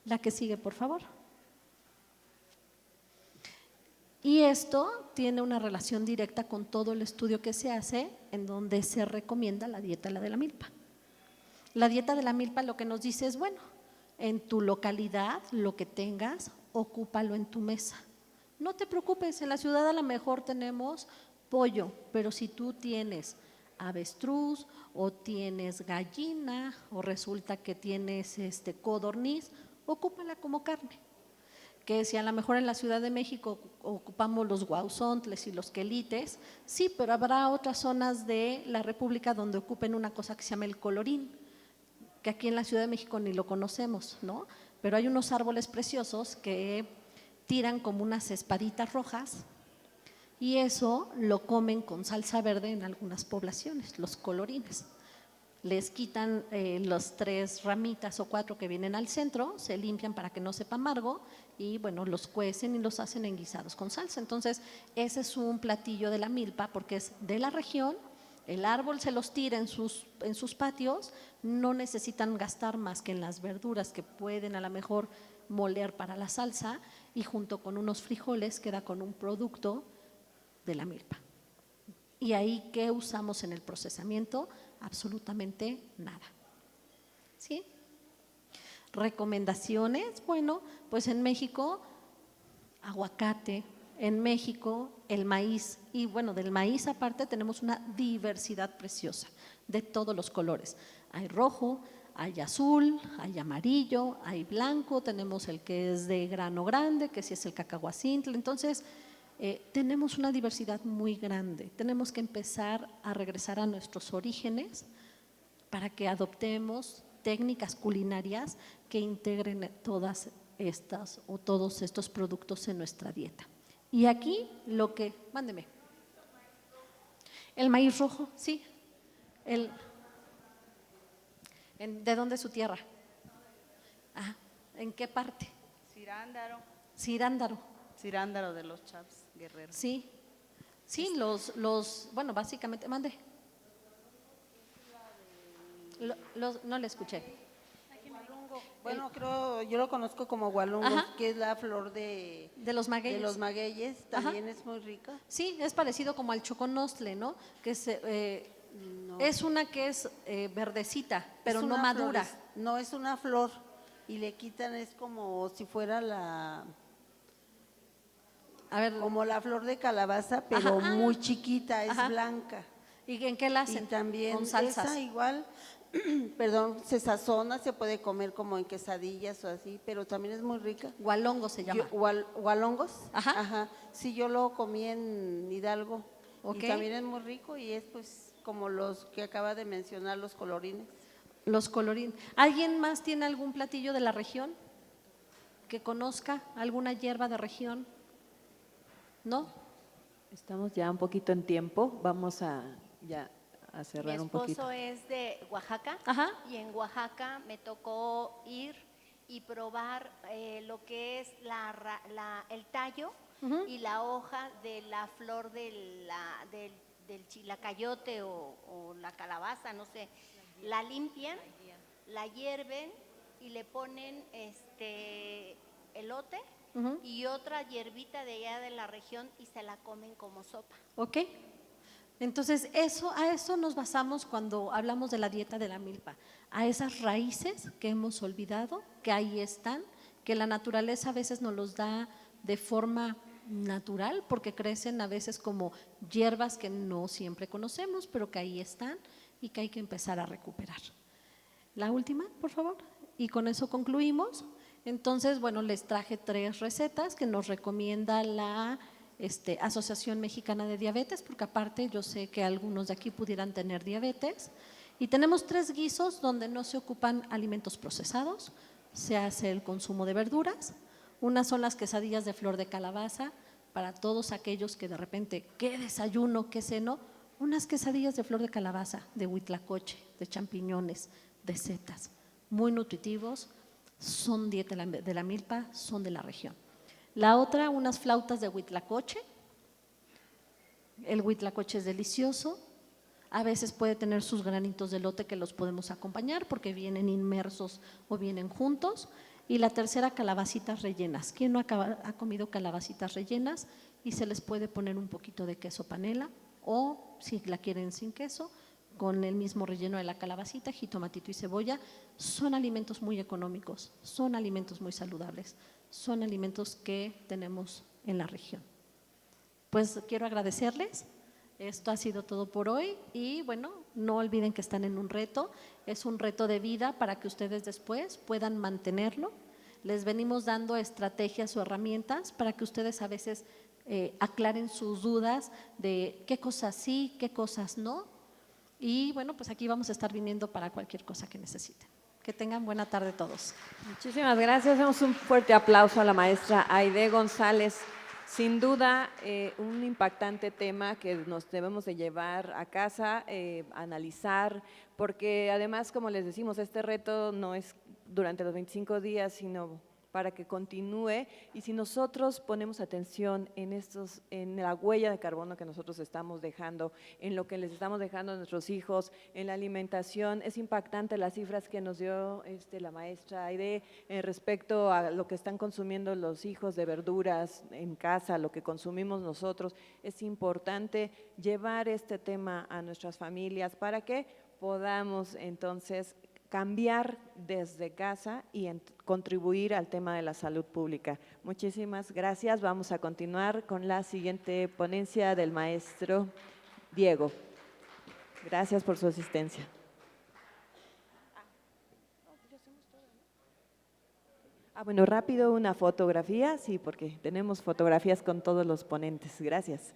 La que sigue, por favor. Y esto tiene una relación directa con todo el estudio que se hace, en donde se recomienda la dieta de la milpa. La dieta de la milpa lo que nos dice es, bueno, en tu localidad, lo que tengas, ocúpalo en tu mesa. No te preocupes, en la ciudad a lo mejor tenemos pollo, pero si tú tienes avestruz o tienes gallina o resulta que tienes codorniz, ocúpala como carne. Que si a lo mejor en la Ciudad de México ocupamos los guauzontles y los quelites, sí, pero habrá otras zonas de la República donde ocupen una cosa que se llama el colorín, que aquí en la Ciudad de México ni lo conocemos, ¿no? Pero hay unos árboles preciosos que tiran como unas espaditas rojas y eso lo comen con salsa verde en algunas poblaciones, los colorines. Les quitan los 3 ramitas o 4 que vienen al centro, se limpian para que no sepa amargo y bueno, los cuecen y los hacen en guisados con salsa. Entonces, ese es un platillo de la milpa porque es de la región, el árbol se los tira en sus patios, no necesitan gastar más que en las verduras que pueden a lo mejor moler para la salsa y junto con unos frijoles queda con un producto de la milpa. ¿Y ahí qué usamos en el procesamiento? Absolutamente nada. ¿Sí? Recomendaciones, bueno, pues en México, aguacate, en México el maíz, y bueno, del maíz aparte tenemos una diversidad preciosa de todos los colores. Hay rojo, hay azul, hay amarillo, hay blanco, tenemos el que es de grano grande, que sí es el cacahuacintle. Entonces, tenemos una diversidad muy grande. Tenemos que empezar a regresar a nuestros orígenes para que adoptemos técnicas culinarias que integren todas estas o todos estos productos en nuestra dieta. Y aquí lo que, mándeme. El maíz rojo, sí. ¿De dónde es su tierra? Ah, ¿en qué parte? Cirándaro. Cirándaro. Cirándaro de los Chaps, Guerrero. Sí, sí, bueno, básicamente, mande. No le escuché. Bueno, creo, yo lo conozco como gualungos, que es la flor de los magueyes. De los magueyes, también es muy rica. Sí, es parecido como al choconostle, ¿no? Que es una que es verdecita, pero no madura. No, es una flor y le quitan, es como si fuera como la flor de calabaza, pero muy chiquita, es blanca. ¿Y en qué la hacen? Y también con salsas. esa igual, se sazona, se puede comer como en quesadillas o así, pero también es muy rica. Gualongo se llama. ¿Gualongos? Ajá. Sí, yo lo comí en Hidalgo. Okay. Y también es muy rico y es pues como los que acaba de mencionar, los colorines. Los colorines. ¿Alguien más tiene algún platillo de la región que conozca? ¿Alguna hierba de región? ¿No? Estamos ya un poquito en tiempo, vamos a cerrar un poquito. Mi esposo es de Oaxaca y en Oaxaca me tocó ir y probar lo que es el tallo y la hoja de la flor del chilacayote o la calabaza, no sé. La limpian, la hierven y le ponen elote y otra hierbita de allá de la región y se la comen como sopa. ¿Ok? Entonces, a eso nos basamos cuando hablamos de la dieta de la milpa, a esas raíces que hemos olvidado, que ahí están, que la naturaleza a veces nos los da de forma natural, porque crecen a veces como hierbas que no siempre conocemos, pero que ahí están y que hay que empezar a recuperar. La última, por favor, y con eso concluimos. Entonces, bueno, les traje 3 recetas que nos recomienda la Asociación Mexicana de Diabetes, porque aparte yo sé que algunos de aquí pudieran tener diabetes. Y tenemos 3 guisos donde no se ocupan alimentos procesados, se hace el consumo de verduras. Unas son las quesadillas de flor de calabaza, para todos aquellos que de repente, ¿qué desayuno, qué ceno? Unas quesadillas de flor de calabaza, de huitlacoche, de champiñones, de setas, muy nutritivos, son dieta de la milpa, son de la región. La otra, unas flautas de huitlacoche. El huitlacoche es delicioso, a veces puede tener sus granitos de elote que los podemos acompañar porque vienen inmersos o vienen juntos. Y la tercera, calabacitas rellenas. ¿Quién no ha comido calabacitas rellenas? Y se les puede poner un poquito de queso panela o, si la quieren sin queso, con el mismo relleno de la calabacita, jitomatito y cebolla. Son alimentos muy económicos, son alimentos muy saludables, son alimentos que tenemos en la región. Pues quiero agradecerles. Esto ha sido todo por hoy y bueno, no olviden que están en un reto, es un reto de vida para que ustedes después puedan mantenerlo. Les venimos dando estrategias o herramientas para que ustedes a veces aclaren sus dudas de qué cosas sí, qué cosas no. Y bueno, pues aquí vamos a estar viniendo para cualquier cosa que necesiten. Que tengan buena tarde todos. Muchísimas gracias. Hacemos un fuerte aplauso a la maestra Aide González. Sin duda, un impactante tema que nos debemos de llevar a casa, analizar, porque además, como les decimos, este reto no es durante los 25 días, sino para que continúe, y si nosotros ponemos atención en la huella de carbono que nosotros estamos dejando, en lo que les estamos dejando a nuestros hijos, en la alimentación, es impactante las cifras que nos dio la maestra Aide respecto a lo que están consumiendo los hijos de verduras en casa, lo que consumimos nosotros. Es importante llevar este tema a nuestras familias para que podamos entonces cambiar desde casa y contribuir al tema de la salud pública. Muchísimas gracias. Vamos a continuar con la siguiente ponencia del maestro Diego. Gracias por su asistencia. Bueno, rápido una fotografía, sí, porque tenemos fotografías con todos los ponentes. Gracias.